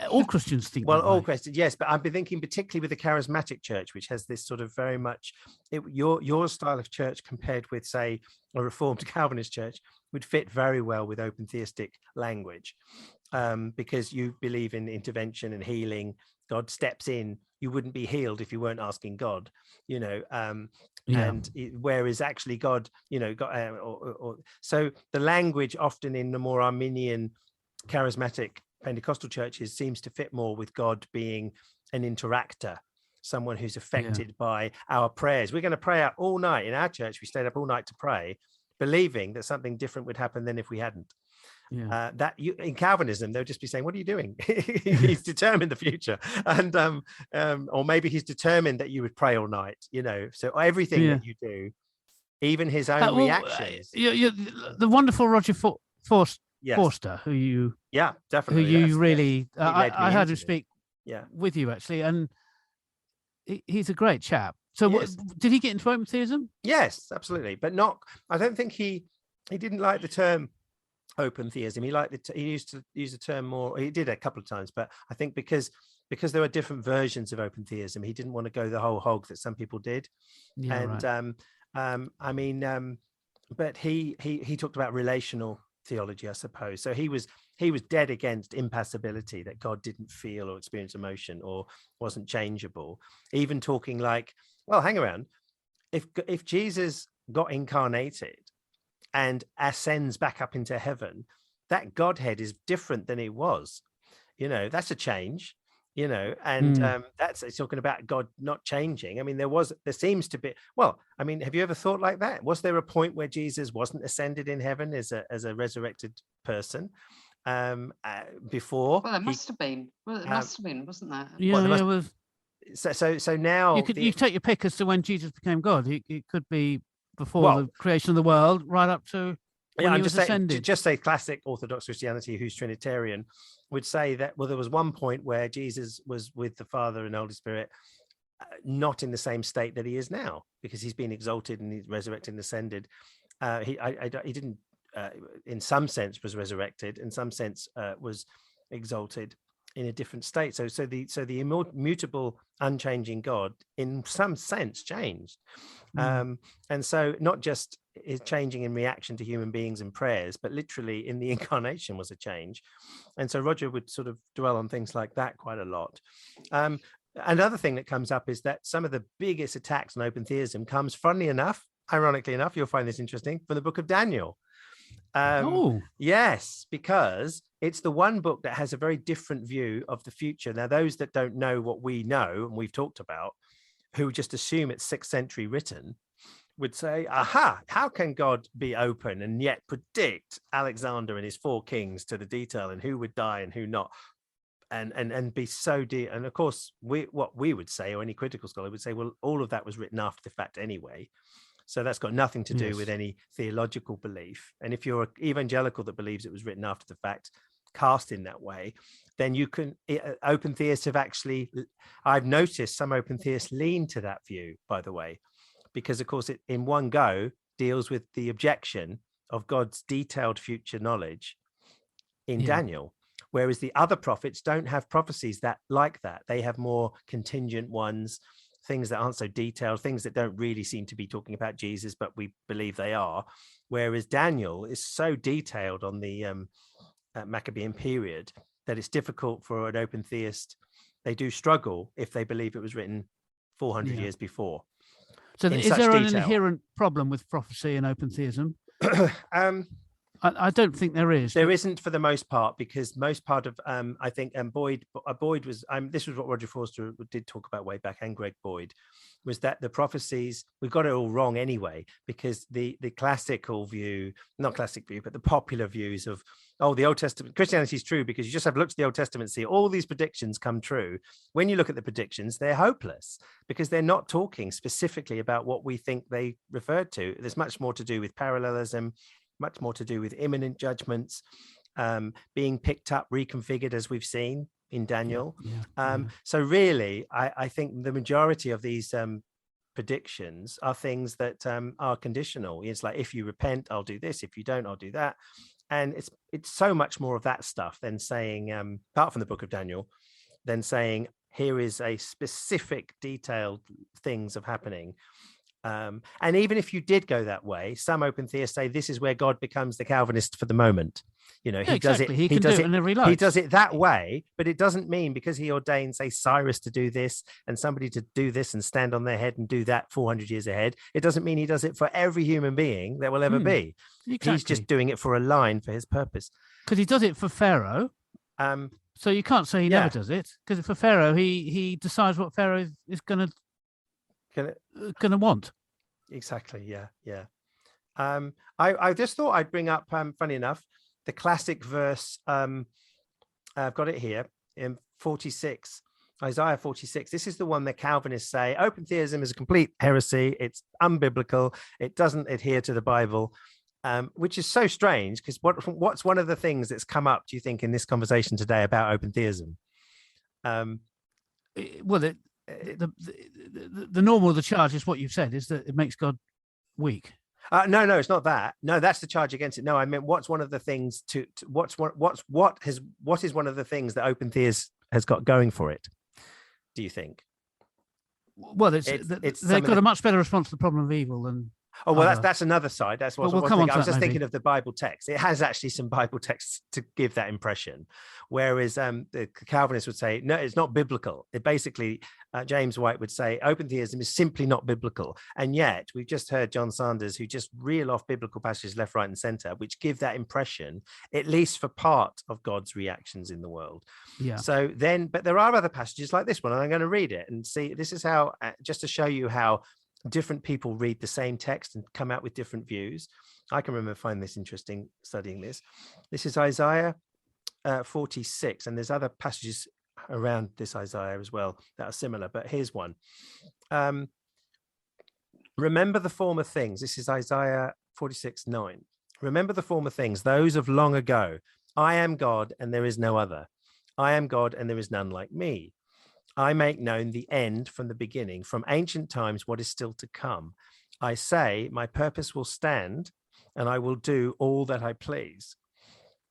All Christians think well, that all way. Christians, yes, but I've been thinking particularly with the charismatic church, which has this sort of very much your style of church compared with, say, a Reformed Calvinist church would fit very well with open theistic language, because you believe in intervention and healing. God steps in. You wouldn't be healed if you weren't asking God, you know. And whereas actually God, you know, so the language often in the more Arminian charismatic Pentecostal churches seems to fit more with God being an interactor, someone who's affected by our prayers. We're going to pray out all night. In our church, we stayed up all night to pray, believing that something different would happen than if we hadn't. In Calvinism, they'll just be saying, what are you doing? He's determined the future. And or maybe he's determined that you would pray all night, you know. So everything that you do, even his own reactions. The wonderful Roger Forster, who you definitely who you really I heard him speak Yeah. with you actually, and he's a great chap. So did he get into open theism? Yes, absolutely, but not. I don't think he didn't like the term open theism. He liked he used to use the term more. He did a couple of times, but I think because there were different versions of open theism, he didn't want to go the whole hog that some people did. I mean, but he talked about relational theology, I suppose. So he was dead against impassibility, that God didn't feel or experience emotion or wasn't changeable. Even talking like, well, hang around, if Jesus got incarnated and ascends back up into heaven, that Godhead is different than it was. You know, that's a change. You know, and that's talking about God not changing. I mean, there seems to be. Well, I mean, have you ever thought like that? Was there a point where Jesus wasn't ascended in heaven as a resurrected person before? Well, there must have been. Well, it must have been, wasn't there? Yeah, so now you take your pick as to when Jesus became God. It could be before the creation of the world, right up to when he was ascended. Just say classic Orthodox Christianity, who's Trinitarian, would say that, well, there was one point where Jesus was with the Father and Holy Spirit, not in the same state that he is now, because he's been exalted and he's resurrected and ascended. He didn't, in some sense, was resurrected, in some sense was exalted in a different state. So the immutable, unchanging God, in some sense, changed. And so not just is changing in reaction to human beings and prayers, but literally in the incarnation was a change. And so Roger would sort of dwell on things like that quite a lot. Another thing that comes up is that some of the biggest attacks on open theism comes, funnily enough, ironically enough, you'll find this interesting, from the book of Daniel. Yes, because it's the one book that has a very different view of the future. Now, those that don't know what we know, and we've talked about, who just assume it's 6th century written, would say, aha, how can God be open and yet predict Alexander and his 4 kings to the detail, and who would die and who not, and be so deep? And of course, what we would say, or any critical scholar would say, well, all of that was written after the fact anyway. So that's got nothing to do with any theological belief. And if you're an evangelical that believes it was written after the fact, cast in that way, then you can, open theists have actually, I've noticed some open theists lean to that view, by the way, because of course it in one go deals with the objection of God's detailed future knowledge in Daniel, whereas the other prophets don't have prophecies that like that. They have more contingent ones, things that aren't so detailed, things that don't really seem to be talking about Jesus, but we believe they are. Whereas Daniel is so detailed on the Maccabean period that it's difficult for an open theist. They do struggle if they believe it was written 400 years before. So is there an inherent problem with prophecy and open theism? I don't think there is. There isn't for the most part, because most part of I think Boyd was this was what Roger Forster did talk about way back, and Greg Boyd, was that the prophecies, we got it all wrong anyway, because the classical view, not classic view, but the popular views of, oh, the Old Testament Christianity is true because you just have to look to the Old Testament and see all these predictions come true. When you look at the predictions, they're hopeless because they're not talking specifically about what we think they referred to. There's much more to do with parallelism, much more to do with imminent judgments being picked up, reconfigured, as we've seen in Daniel. So really, I think the majority of these predictions are things that are conditional. It's like, if you repent, I'll do this. If you don't, I'll do that. and it's so much more of that stuff than saying, apart from the book of Daniel, than saying here is a specific detailed things of happening. And even if you did go that way, some open theists say this is where God becomes the Calvinist for the moment. You know, he does it. He can do it whenever he likes. He does it that way, but it doesn't mean because he ordains, say, Cyrus to do this and somebody to do this and stand on their head and do that 400 years ahead. It doesn't mean he does it for every human being that will ever be. Exactly. He's just doing it for a line for his purpose. Because he does it for Pharaoh. So you can't say he never does it, because for Pharaoh, he decides what Pharaoh is going to want. Exactly. Yeah. I just thought I'd bring up, funny enough, the classic verse. I've got it here in 46, Isaiah 46. This is the one that Calvinists say open theism is a complete heresy. It's unbiblical. It doesn't adhere to the Bible, which is so strange, because what's one of the things that's come up, do you think, in this conversation today about open theism? Well, the normal, the charge is what you've said, is that it makes God weak. No, it's not that. No, that's the charge against it. No, I meant what's one of the things what is one of the things that open theism has got going for it, do you think? Well, they've got a much better response to the problem of evil than. Oh, well, that's another side. That's what we'll come on to. I was just thinking of the Bible text. It has actually some Bible texts to give that impression. Whereas the Calvinists would say, no, it's not biblical. It basically, James White would say, open theism is simply not biblical. And yet we've just heard John Sanders, who just reel off biblical passages left, right, and center, which give that impression, at least for part of God's reactions in the world. Yeah. So then, but there are other passages like this one, and I'm going to read it and see. This is how, just to show you how different people read the same text and come out with different views. I can remember finding this interesting studying this. This is Isaiah 46, and there's other passages around this Isaiah as well that are similar, but here's one. Remember the former things. This is Isaiah 46:9. Remember the former things, those of long ago. I am God and there is no other. I am God and there is none like me. I make known the end from the beginning, from ancient times what is still to come. I say, my purpose will stand, and I will do all that I please.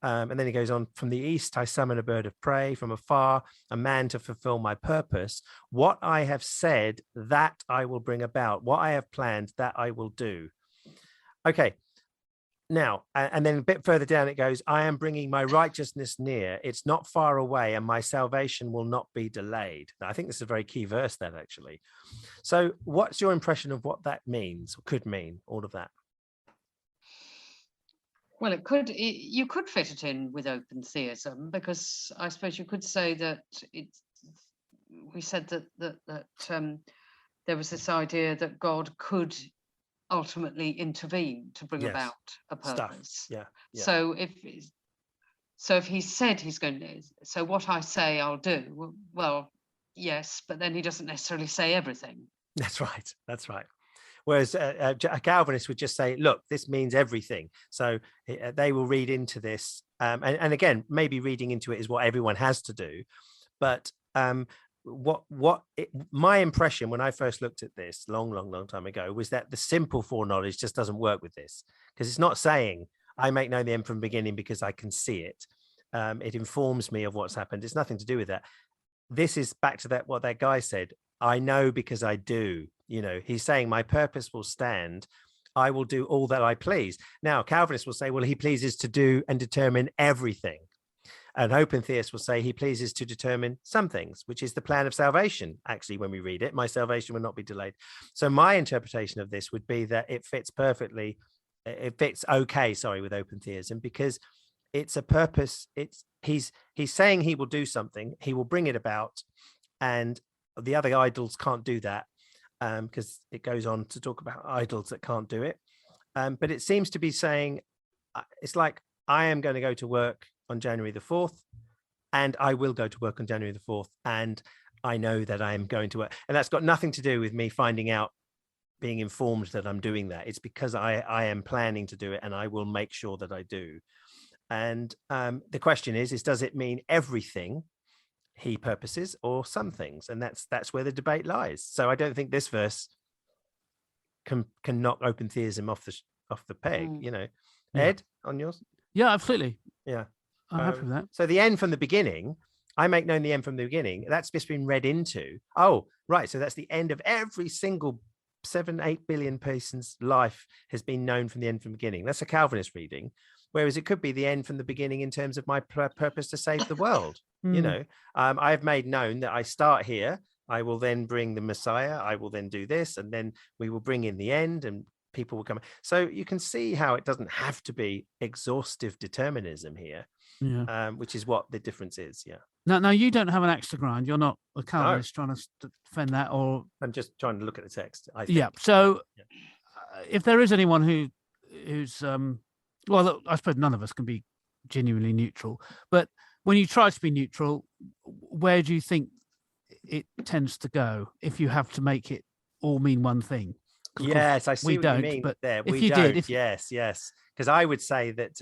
And then he goes on, from the east I summon a bird of prey, from afar a man to fulfill my purpose. What I have said, that I will bring about. What I have planned, that I will do. Okay. Now, and then a bit further down, it goes, I am bringing my righteousness near. It's not far away, and my salvation will not be delayed. Now, I think this is a very key verse, that actually. So what's your impression of what that means, or could mean, all of that? Well, you could fit it in with open theism, because I suppose you could say that we said that there was this idea that God could ultimately intervene to bring about a purpose. Yeah. So if he said he's going to, so what I say I'll do, well, yes, but then he doesn't necessarily say everything. That's right. Whereas a Calvinist would just say, look, this means everything. So they will read into this. And again, maybe reading into it is what everyone has to do. But my impression when I first looked at this long time ago was that the simple foreknowledge just doesn't work with this, because it's not saying I make known the end from the beginning because I can see it. It informs me of what's happened. It's nothing to do with that. This is back to what that guy said. I know because I do. You know, he's saying my purpose will stand. I will do all that I please. Now, Calvinists will say, well, he pleases to do and determine everything. An open theist will say he pleases to determine some things, which is the plan of salvation. Actually, when we read it, my salvation will not be delayed. So my interpretation of this would be that it fits perfectly. It fits okay, with open theism, because it's a purpose. He's saying he will do something. He will bring it about. And the other idols can't do that, because it goes on to talk about idols that can't do it. But it seems to be saying, it's like, I am going to go to work on January the 4th, and I will go to work on January the 4th, and I know that I am going to work. And that's got nothing to do with me finding out, being informed that I'm doing that. It's because I am planning to do it, and I will make sure that I do. And the question is does it mean everything he purposes, or some things? And that's where the debate lies. So I don't think this verse can knock open theism off the peg. Ed, on yours. Yeah, absolutely. Yeah. I'm happy with that. So the end from the beginning, I make known the end from the beginning. That's just been read into. Oh, right. So that's the end of every single 7-8 billion person's life has been known from the end from the beginning. That's a Calvinist reading. Whereas it could be the end from the beginning in terms of my purpose to save the world. You know, I've made known that I start here. I will then bring the Messiah. I will then do this, and then we will bring in the end, and people will come. So you can see how it doesn't have to be exhaustive determinism here, which is what the difference is. Yeah. Now you don't have an axe to grind. You're not a Calvinist trying to defend that, or I'm just trying to look at the text. I think. Yeah. So if there is anyone who's well, look, I suppose none of us can be genuinely neutral, but when you try to be neutral, where do you think it tends to go if you have to make it all mean one thing? Yes, I see what you mean. But there, if you did, yes, because I would say that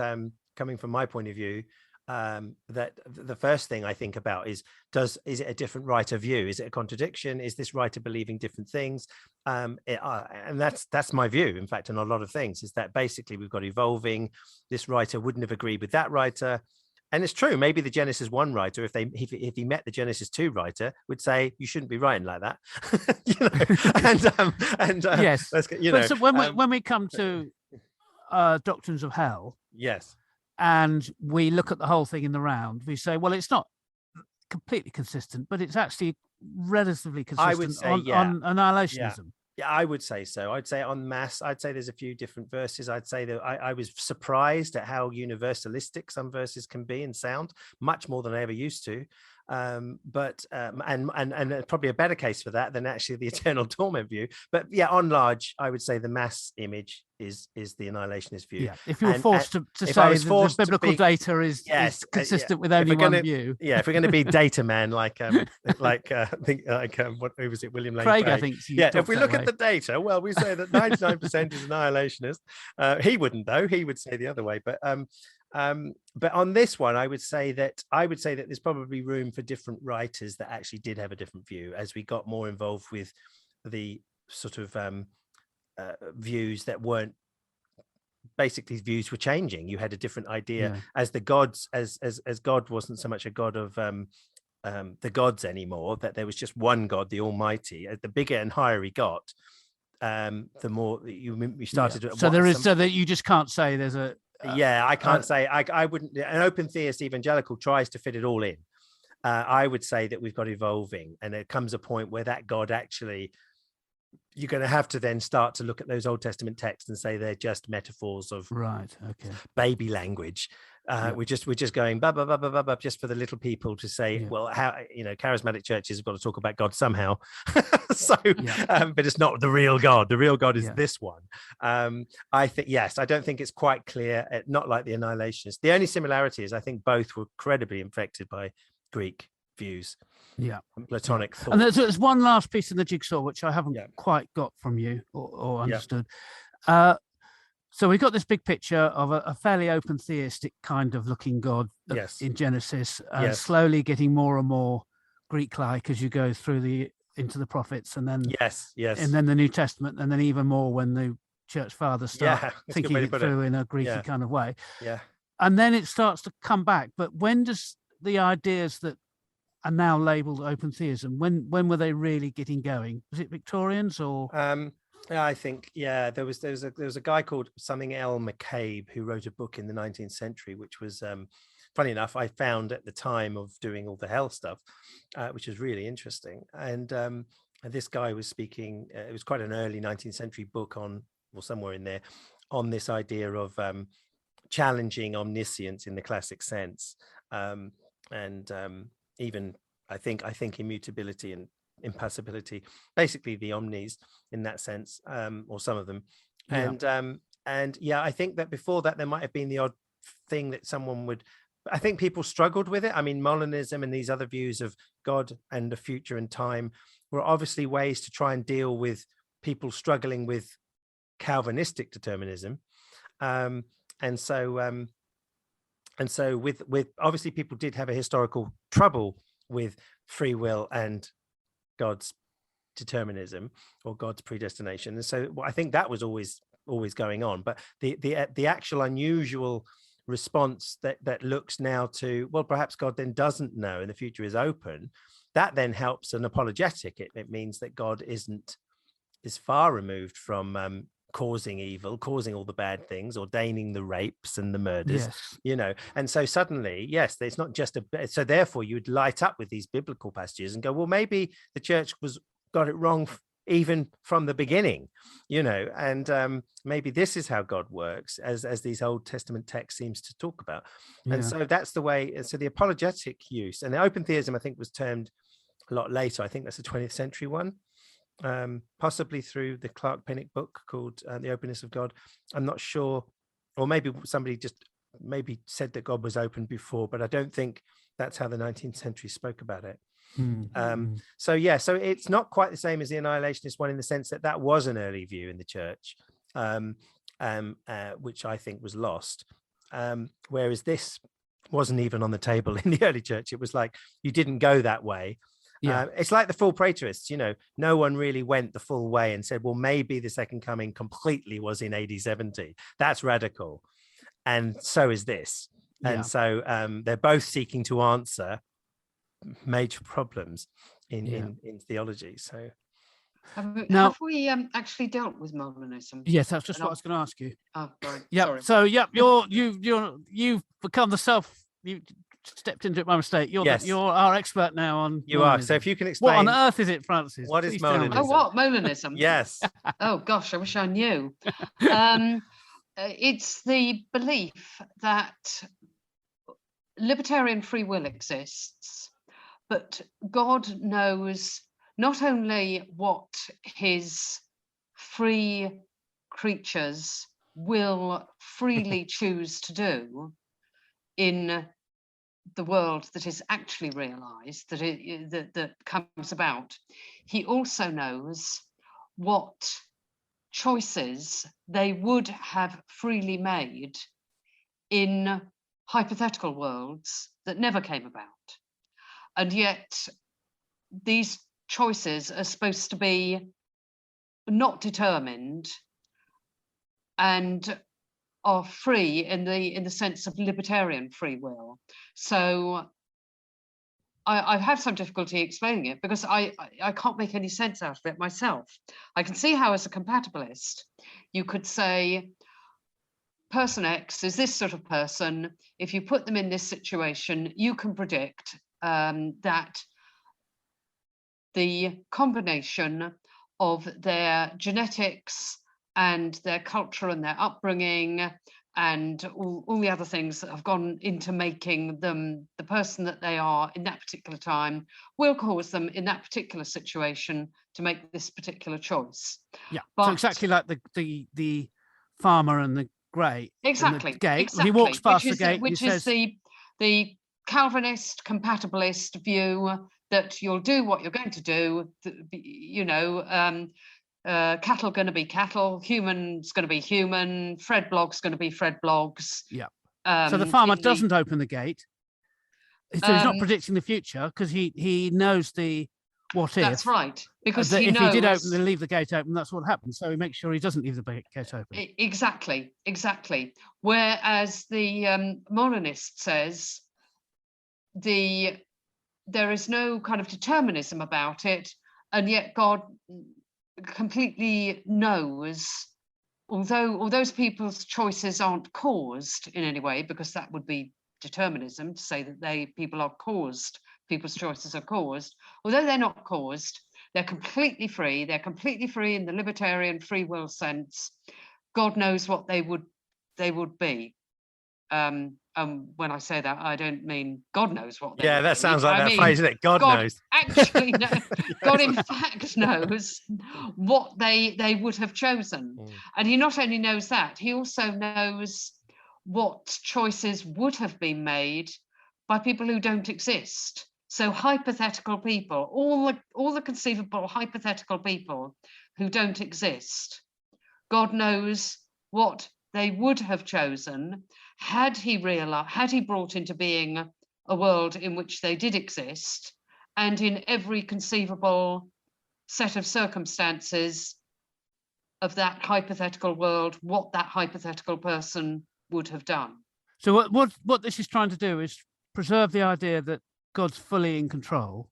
coming from my point of view, that the first thing I think about is it a different writer view? Is it a contradiction? Is this writer believing different things? And that's my view. In fact, on a lot of things, is that basically we've got evolving. This writer wouldn't have agreed with that writer. And it's true. Maybe the Genesis 1 writer, if he met the Genesis 2 writer, would say you shouldn't be writing like that. Yes. So when we come to doctrines of hell, yes, and we look at the whole thing in the round, we say, well, it's not completely consistent, but it's actually relatively consistent. I would say, on annihilationism. Yeah, I would say so. I'd say on mass, I'd say there's a few different verses. I'd say that I was surprised at how universalistic some verses can be and sound, much more than I ever used to. But probably a better case for that than actually the eternal torment view. But yeah, on large, I would say the mass image is the annihilationist view. Yeah, if you were forced to say the biblical data is consistent with only one view. Yeah, if we're going to be data man, like who was it, William Lane Craig, I think. Yeah, if we look at the data, well, we say that 99% is annihilationist. He wouldn't, though. He would say the other way. But on this one, I would say that there's probably room for different writers that actually did have a different view as we got more involved with the sort of views that weren't basically views were changing. You had a different idea as the gods, as God wasn't so much a god of the gods anymore, that there was just one God, the Almighty. The bigger and higher he got, the more you started. So that you just can't say there's a. I can't say. I wouldn't. An open theist evangelical tries to fit it all in. I would say that we've got evolving, and there comes a point where that God actually, you're going to have to then start to look at those Old Testament texts and say they're just metaphors of baby language. We're just going blah, blah, blah, blah, blah, blah, just for the little people to say, well, how, charismatic churches have got to talk about God somehow. But it's not the real God. The real God is this one. I think, yes, I don't think it's quite clear, not like the annihilationists. The only similarity is I think both were incredibly infected by Greek views. Platonic thought. And there's one last piece in the jigsaw which I haven't quite got from you or understood. So we've got this big picture of a fairly open theistic kind of looking God in Genesis, slowly getting more and more Greek-like as you go through into the prophets, and then and then the New Testament, and then even more when the church fathers start thinking it through in a Greeky kind of way. And then it starts to come back. But when does the ideas that are now labelled open theism, when were they really getting going? Was it Victorians or? I think there was a guy called something L. McCabe who wrote a book in the 19th century, which was funny enough I found at the time of doing all the hell stuff, which was really interesting. And this guy was speaking. It was quite an early 19th century book somewhere in there, on this idea of challenging omniscience in the classic sense, and even I think immutability and impassibility, basically the omnis in that sense, or some of them. And I think that before that there might have been the odd thing that someone would, I think people struggled with it. I mean, Molinism and these other views of God and the future and time were obviously ways to try and deal with people struggling with Calvinistic determinism. And so with obviously people did have a historical trouble with free will and God's determinism or God's predestination. And so I think that was always going on. But the actual unusual response that looks now to, well, perhaps God then doesn't know and the future is open, that then helps an apologetic. It means that God is far removed from causing evil, causing all the bad things, ordaining the rapes and the murders, and so suddenly, yes, it's not just so therefore you would light up with these biblical passages and go, well, maybe the church got it wrong even from the beginning, and maybe this is how God works, as these Old Testament texts seems to talk about. And so that's the way. So the apologetic use, and the open theism, I think, was termed a lot later. I think that's a 20th century one, possibly through the Clark-Pinnock book called The Openness of God. I'm not sure, or maybe somebody just maybe said that God was open before, but I don't think that's how the 19th century spoke about it. So it's not quite the same as the annihilationist one in the sense that was an early view in the church, which I think was lost, whereas this wasn't even on the table in the early church. It was like, you didn't go that way. It's like the full preterists, no one really went the full way and said, well, maybe the second coming completely was in AD 70. That's radical. And so is this. And so they're both seeking to answer major problems in theology. So have we actually dealt with Molinism? Yes, that's just what I was going to ask you. Oh, right. Yeah. Sorry. So you've become you stepped into it by mistake. You're our expert now on. You Molinism. are. So if you can explain, what on earth is it, Francis? What is Molinism? Oh, what Molinism? Yes. Oh gosh, I wish I knew. It's the belief that libertarian free will exists, but God knows not only what his free creatures will freely choose to do in the world that is actually realized, that comes about, he also knows what choices they would have freely made in hypothetical worlds that never came about. And yet these choices are supposed to be not determined and are free in the sense of libertarian free will. So I have some difficulty explaining it because I can't make any sense out of it myself. I can see how, as a compatibilist, you could say person X is this sort of person. If you put them in this situation, you can predict that the combination of their genetics and their culture and their upbringing and all the other things that have gone into making them the person that they are in that particular time will cause them in that particular situation to make this particular choice. Yeah, so exactly like the farmer and the grey. Exactly. The gate. Exactly. He walks past the gate. Which is the Calvinist compatibilist view that you'll do what you're going to do. Cattle going to be cattle, human's going to be human, Fred Blogg's going to be Fred Blogs. Yeah. So the farmer doesn't open the gate. So he's not predicting the future because he knows the what if. That's right. Because if he did open and leave the gate open, that's what happens. So he makes sure he doesn't leave the gate open. Exactly. Whereas the Molinist says there is no kind of determinism about it, and yet God completely knows, although those people's choices aren't caused in any way, because that would be determinism to say that people's choices are caused, although they're not caused, they're completely free. They're completely free in the libertarian free will sense. God knows what they would be. When I say that, I don't mean God knows what they would that be. sounds like that phrase, isn't it? God knows. Actually, no, God in fact knows what they would have chosen. And he not only knows that, he also knows what choices would have been made by people who don't exist. So hypothetical people, all the conceivable hypothetical people who don't exist, God knows what they would have chosen had he brought into being a world in which they did exist, and in every conceivable set of circumstances of that hypothetical world, what that hypothetical person would have done. So what this is trying to do is preserve the idea that God's fully in control,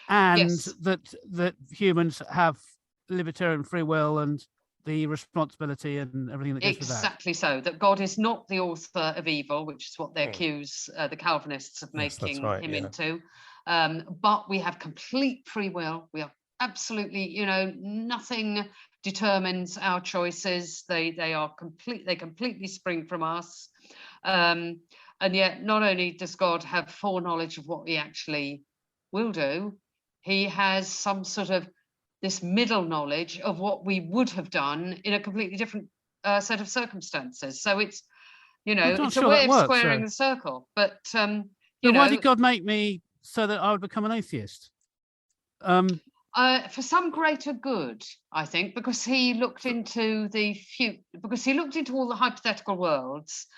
and Yes. that humans have libertarian free will and the responsibility and everything that goes with that. Exactly so. That God is not the author of evil, which is what they accuse the Calvinists of Yes, that's making right, him yeah. into. But we have complete free will. We have absolutely, nothing determines our choices. They completely spring from us. And yet, not only does God have foreknowledge of what he actually will do, he has some sort of this middle knowledge of what we would have done in a completely different set of circumstances. So it's, it's a way of squaring the circle. But, why did God make me so that I would become an atheist? For some greater good, I think, because he looked into all the hypothetical worlds,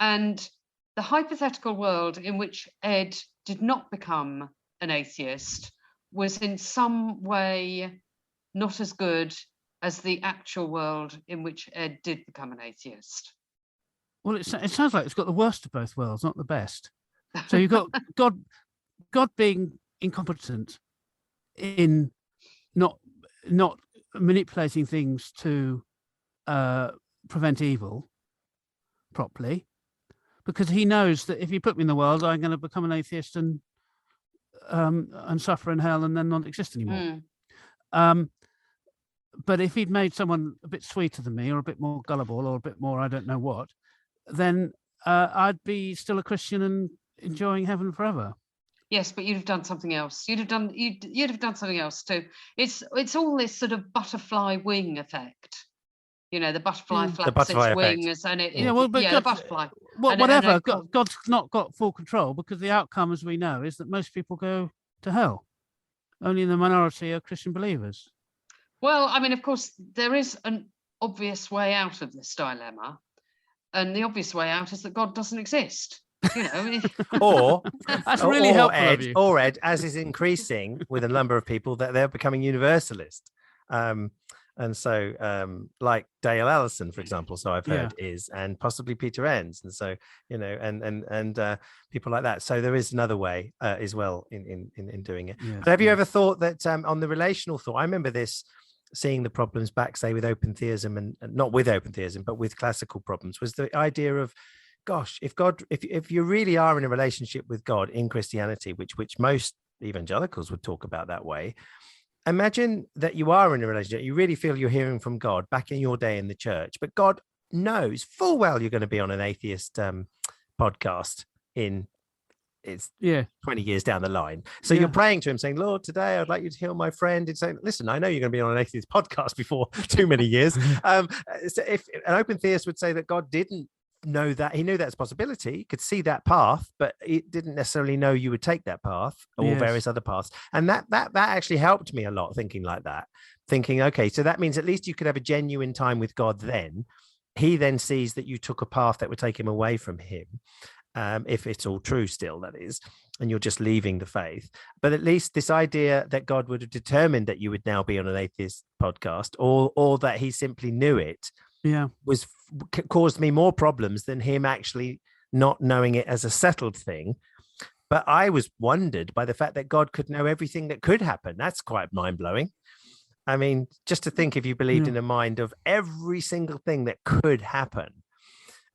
and the hypothetical world in which Ed did not become an atheist was in some way not as good as the actual world in which Ed did become an atheist. Well, it sounds like it's got the worst of both worlds, not the best. So you've got God being incompetent in not manipulating things to prevent evil properly, because he knows that if you put me in the world, I'm going to become an atheist and suffer in hell and then not exist anymore. But if he'd made someone a bit sweeter than me, or a bit more gullible, or a bit more I don't know what, then I'd be still a Christian and enjoying heaven forever. Yes, but you'd have done something else. You'd have done something else too. It's all this sort of butterfly wing effect. The butterfly flaps its wings, and the butterfly. Whatever. God's not got full control, because the outcome, as we know, is that most people go to hell. Only the minority are Christian believers. Well, I mean, of course, there is an obvious way out of this dilemma, and the obvious way out is that God doesn't exist. Or that's really helpful of you. Or Ed, as is increasing with a number of people, that they're becoming universalist. And so, like Dale Allison, for example, so I've heard is, and possibly Peter Enns, and so and people like that. So there is another way as well in doing it. Yes, but have you ever thought that on the relational thought? I remember seeing the problems back, say, with open theism, and not with open theism, but with classical problems, was the idea of, gosh, if you really are in a relationship with God in Christianity, which most evangelicals would talk about that way. Imagine that you are in a relationship, you really feel you're hearing from God back in your day in the church, but God knows full well you're going to be on an atheist podcast in 20 years down the line. So you're praying to him saying, Lord, today I'd like you to heal my friend, and saying, listen, I know you're going to be on an atheist podcast before too many years. So if an open theist would say that God didn't know that, he knew that's a possibility, he could see that path, but it didn't necessarily know you would take that path or various other paths. And that actually helped me a lot, thinking like that, thinking, okay, so that means at least you could have a genuine time with God. Then he then sees that you took a path that would take him away from him, if it's all true still, that is, and you're just leaving the faith. But at least this idea that God would have determined that you would now be on an atheist podcast, or that he simply knew it, caused me more problems than him actually not knowing it as a settled thing. But I was wondered by the fact that God could know everything that could happen. That's quite mind-blowing. I mean, just to think, if you believed in a mind of every single thing that could happen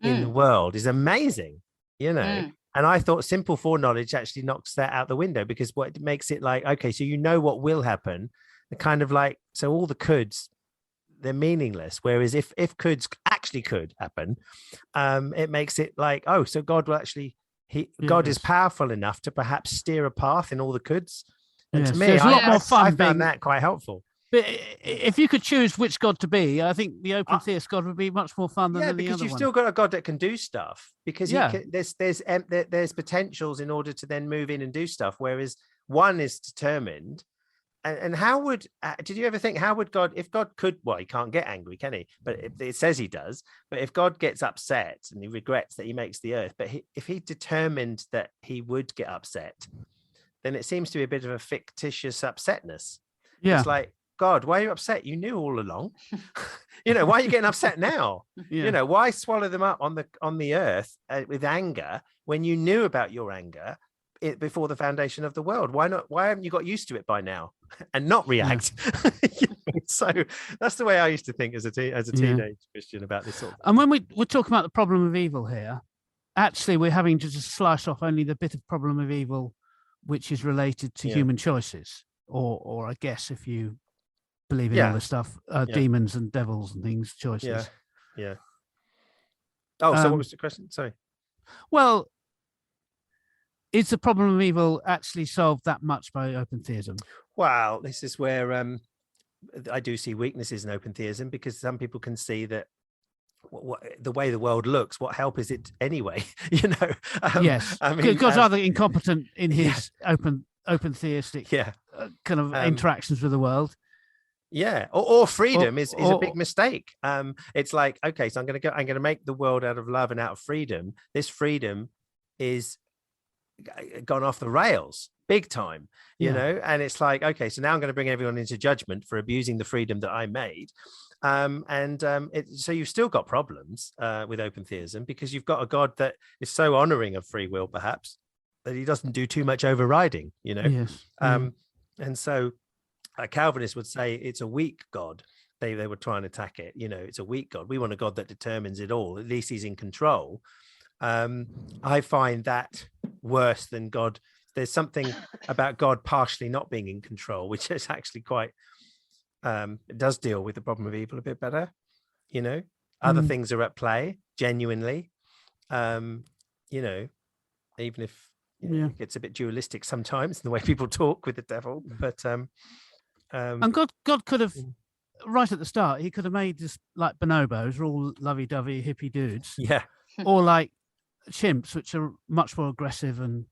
in the world, is amazing, And I thought simple foreknowledge actually knocks that out the window, because what makes it like, okay, so what will happen, kind of like, so all the coulds, they're meaningless. Whereas if coulds actually could happen, it makes it like, oh, so God will actually, God is powerful enough to perhaps steer a path in all the coulds. And to me, there's a lot more fun. I found that quite helpful. But if you could choose which God to be, I think the open theist God would be much more fun than the other one. Because you've still got a God that can do stuff, because there's potentials in order to then move in and do stuff, whereas one is determined. And how would, did you ever think, how would God, if God could, well, he can't get angry, can he? But it says he does. But if God gets upset and he regrets that he makes the earth, but if he determined that he would get upset, then it seems to be a bit of a fictitious upsetness. It's like, God, why are you upset? You knew all along. Why are you getting upset now? Yeah. Why swallow them up on the earth with anger when you knew about your anger before the foundation of the world? Why not? Why haven't you got used to it by now and not react? So that's the way I used to think as a teenage Christian about this sort of thing. And when we're talking about the problem of evil here, actually we're having to just slice off only the bit of problem of evil which is related to human choices, or I guess if you believe in all this stuff, demons and devils and things, choices. Yeah. Oh, so what was the question? Sorry. Well, is the problem of evil actually solved that much by open theism? Well, this is where I do see weaknesses in open theism, because some people can see that the way the world looks, what help is it anyway? Yes, I mean, God's either incompetent in his open theistic kind of interactions with the world. Yeah, or freedom is a big mistake. It's like, okay, so I'm going to make the world out of love and out of freedom. This freedom is gone off the rails big time, and it's like, okay, so now I'm going to bring everyone into judgment for abusing the freedom that I made. So you've still got problems with open theism, because you've got a God that is so honoring of free will, perhaps, that he doesn't do too much overriding, Yes. And so Calvinists would say it's a weak God. They would try and attack it. It's a weak God. We want a God that determines it all. At least he's in control. I find that worse than God. There's something about God partially not being in control, which is actually quite, it does deal with the problem of evil a bit better. Other things are at play, genuinely. Even if it gets a bit dualistic sometimes in the way people talk with the devil, but and God could have, right at the start, he could have made this like bonobos, are all lovey-dovey hippie dudes, or like chimps, which are much more aggressive and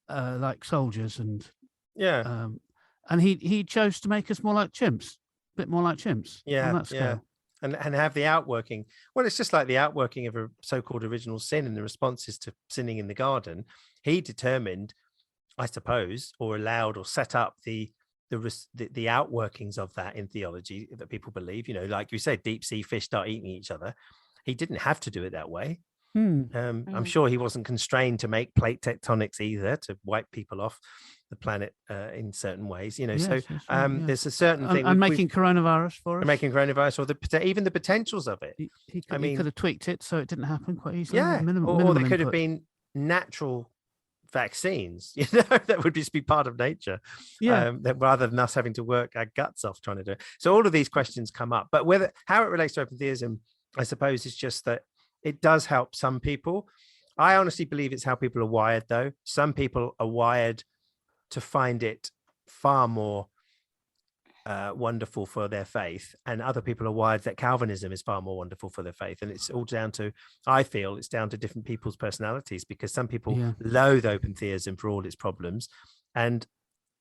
like soldiers, and and he chose to make us more like chimps, a bit more like chimps on that scale. And have the outworking. Well, it's just like the outworking of a so-called original sin and the responses to sinning in the garden. He determined, I suppose, or allowed or set up the outworkings of that in theology that people believe. Like you said, deep sea fish start eating each other. He didn't have to do it that way. I'm sure he wasn't constrained to make plate tectonics either, to wipe people off the planet in certain ways. There's a certain thing. And making coronavirus for us. Making coronavirus, or even the potentials of it. He could have tweaked it so it didn't happen quite easily. Yeah, or there could have been natural vaccines, that would just be part of nature. That rather than us having to work our guts off trying to do it. So all of these questions come up, but how it relates to open theism, I suppose, is just that it does help some people. I honestly believe it's how people are wired, though. Some people are wired to find it far more wonderful for their faith, and other people are wired that Calvinism is far more wonderful for their faith. And it's all down to, I feel, it's down to different people's personalities, because some people loathe open theism for all its problems, and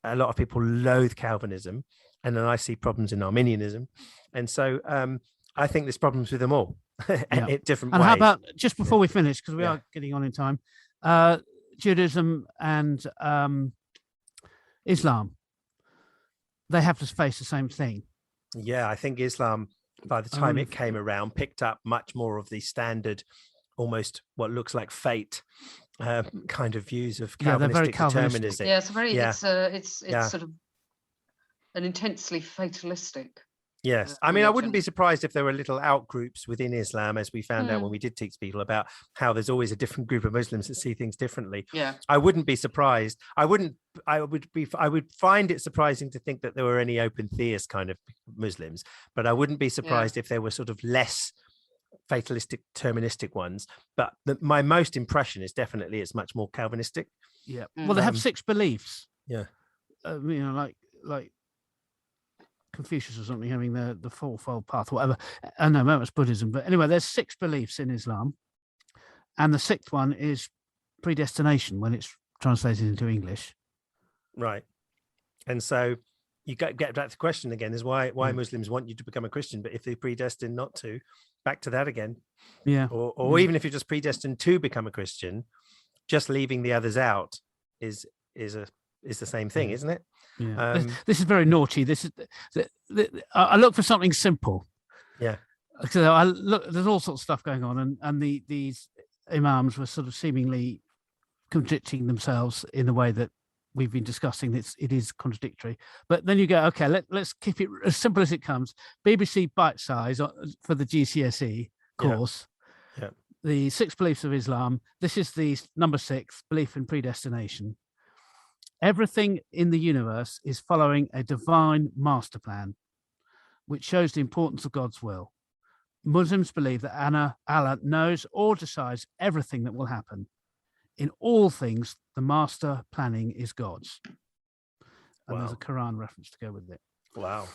a lot of people loathe Calvinism, and then I see problems in Arminianism. And so I think there's problems with them all. In different ways. And how about, just before we finish, because we are getting on in time, Judaism and Islam, they have to face the same thing. I think Islam, by the time it came around, picked up much more of the standard, almost what looks like fate kind of views of Calvinistic determinism. It's sort of an intensely fatalistic. Yes. I mean, I wouldn't be surprised if there were little out groups within Islam, as we found out when we did teach people about how there's always a different group of Muslims that see things differently. I wouldn't be surprised. I would find it surprising to think that there were any open theist kind of Muslims, but I wouldn't be surprised if there were sort of less fatalistic, deterministic ones. But my most impression is definitely it's much more Calvinistic. Well, they have 6 beliefs. Like Confucius or something, having the fourfold path, whatever. I know that was Buddhism, but anyway, there's 6 beliefs in Islam, and the 6th one is predestination when it's translated into English. Right. And so you get back to the question again: is why Muslims want you to become a Christian, but if they're predestined not to, back to that again. Or even if you're just predestined to become a Christian, just leaving the others out is a is the same thing, isn't it? Yeah. This is very naughty. This is I look for something simple. Yeah. So I look. There's all sorts of stuff going on, and these imams were sort of seemingly contradicting themselves in the way that we've been discussing. It is contradictory. But then you go, okay, let's keep it as simple as it comes. BBC bite size for the GCSE course. Yeah. The 6 beliefs of Islam. This is the number 6, belief in predestination. Everything in the universe is following a divine master plan, which shows the importance of God's will. Muslims believe that Allah knows or decides everything that will happen. In all things, the master planning is God's. And there's a Quran reference to go with it. Wow.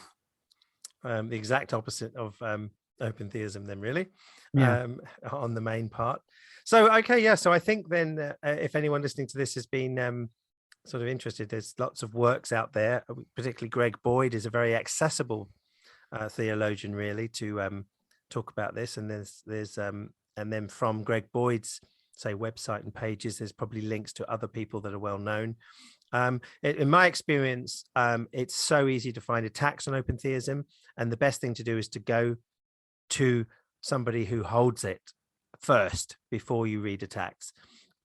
The exact opposite of open theism then, really, on the main part. So, okay, yeah. So I think then if anyone listening to this has been sort of interested, there's lots of works out there, particularly Greg Boyd is a very accessible theologian, really, to talk about this. And there's and then from Greg Boyd's, say, website and pages, there's probably links to other people that are well known. In my experience, it's so easy to find attacks on open theism, and the best thing to do is to go to somebody who holds it first before you read attacks,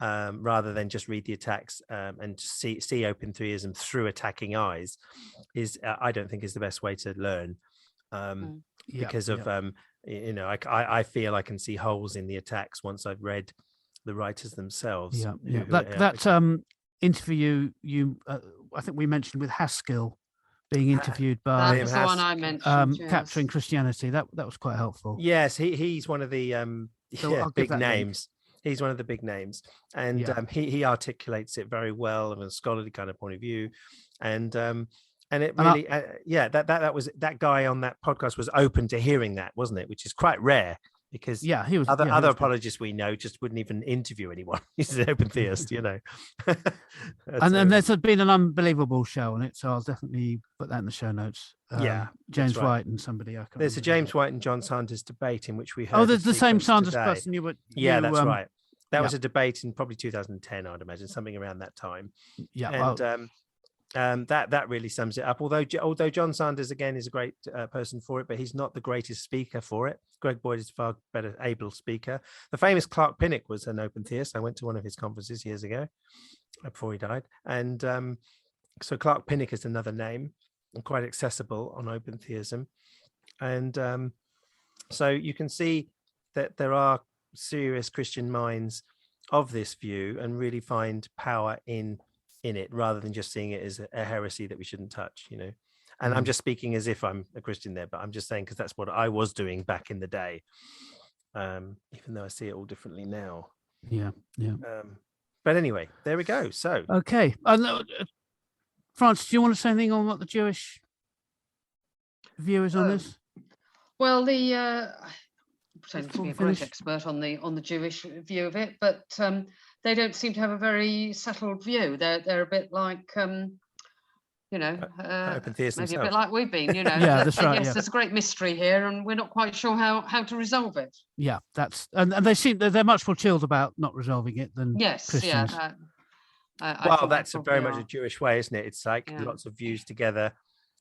rather than just read the attacks and see open theism through attacking eyes. I don't think is the best way to learn, because of I feel I can see holes in the attacks once I've read the writers themselves. That interview I think we mentioned with Haskell being interviewed by that was the one I mentioned, Capturing Christianity. That was quite helpful. Yes, he's one of the big names. He's one of the big names, and he articulates it very well from a scholarly kind of point of view, and it really that was that guy on that podcast was open to hearing that, wasn't it? Which is quite rare. Because he was other apologists we know just wouldn't even interview anyone. He's an open theist, and then there's been an unbelievable show on it, so I'll definitely put that in the show notes. James White and somebody. There's a James White and John Sanders debate in which we heard. Oh, there's the same Sanders person you were. Yeah, that's right. That was a debate in probably 2010, I'd imagine, something around that time. Yeah, and that really sums it up. Although John Sanders again is a great person for it, but he's not the greatest speaker for it. Greg Boyd is a far better able speaker. The famous Clark-Pinnock was an open theist. I went to one of his conferences years ago before he died, and so Clark-Pinnock is another name and quite accessible on open theism. And so you can see that there are serious Christian minds of this view and really find power in it, rather than just seeing it as a heresy that we shouldn't touch, And I'm just speaking as if I'm a Christian there, but I'm just saying because that's what I was doing back in the day, even though I see it all differently now. But anyway, there we go. So okay, Francis, do you want to say anything on what the Jewish view is on this? Well, pretending to be a great expert on the Jewish view of it, but they don't seem to have a very settled view. They're a bit like open theists maybe themselves. a bit like we've been, Yeah, that's right. Yes, there's a great mystery here, and we're not quite sure how to resolve it. Yeah, and they're much more chilled about not resolving it than Christians. That's very much a Jewish way, isn't it? It's like lots of views together.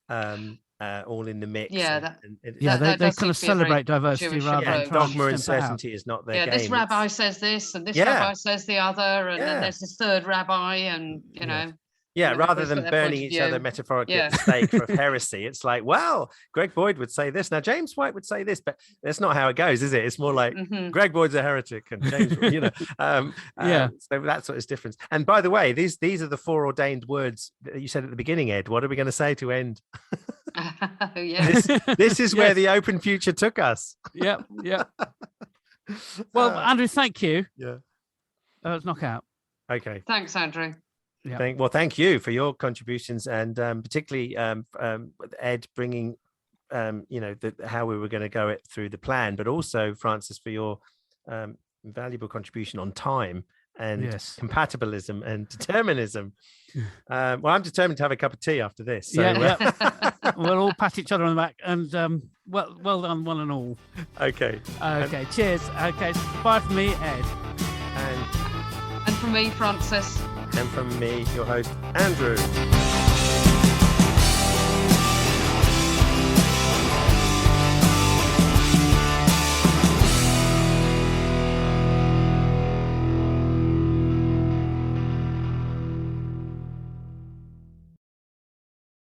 All in the mix. They kind of celebrate diversity rather than dogma and certainty is not their game. This rabbi says this, and this rabbi says the other, and then there's this third rabbi, and rather than burning each other metaphorically at the stake for heresy, it's like, well, Greg Boyd would say this. Now James White would say this, but that's not how it goes, is it? It's more like Greg Boyd's a heretic, and James, So that's what is difference. And by the way, these are the foreordained words that you said at the beginning, Ed. What are we going to say to end? This is where the open future took us. Yeah. Well, Andrew, thank you. Let's knock out. Okay. Thanks, Andrew. Thank you for your contributions, and particularly Ed bringing how we were going to go it through the plan, but also Francis for your valuable contribution on time and compatibilism and determinism. I'm determined to have a cup of tea after this. So, we'll all pat each other on the back, and well done, one and all. Okay. Cheers. Okay, bye from me, Ed. And from me, Francis. and from me, your host, Andrew.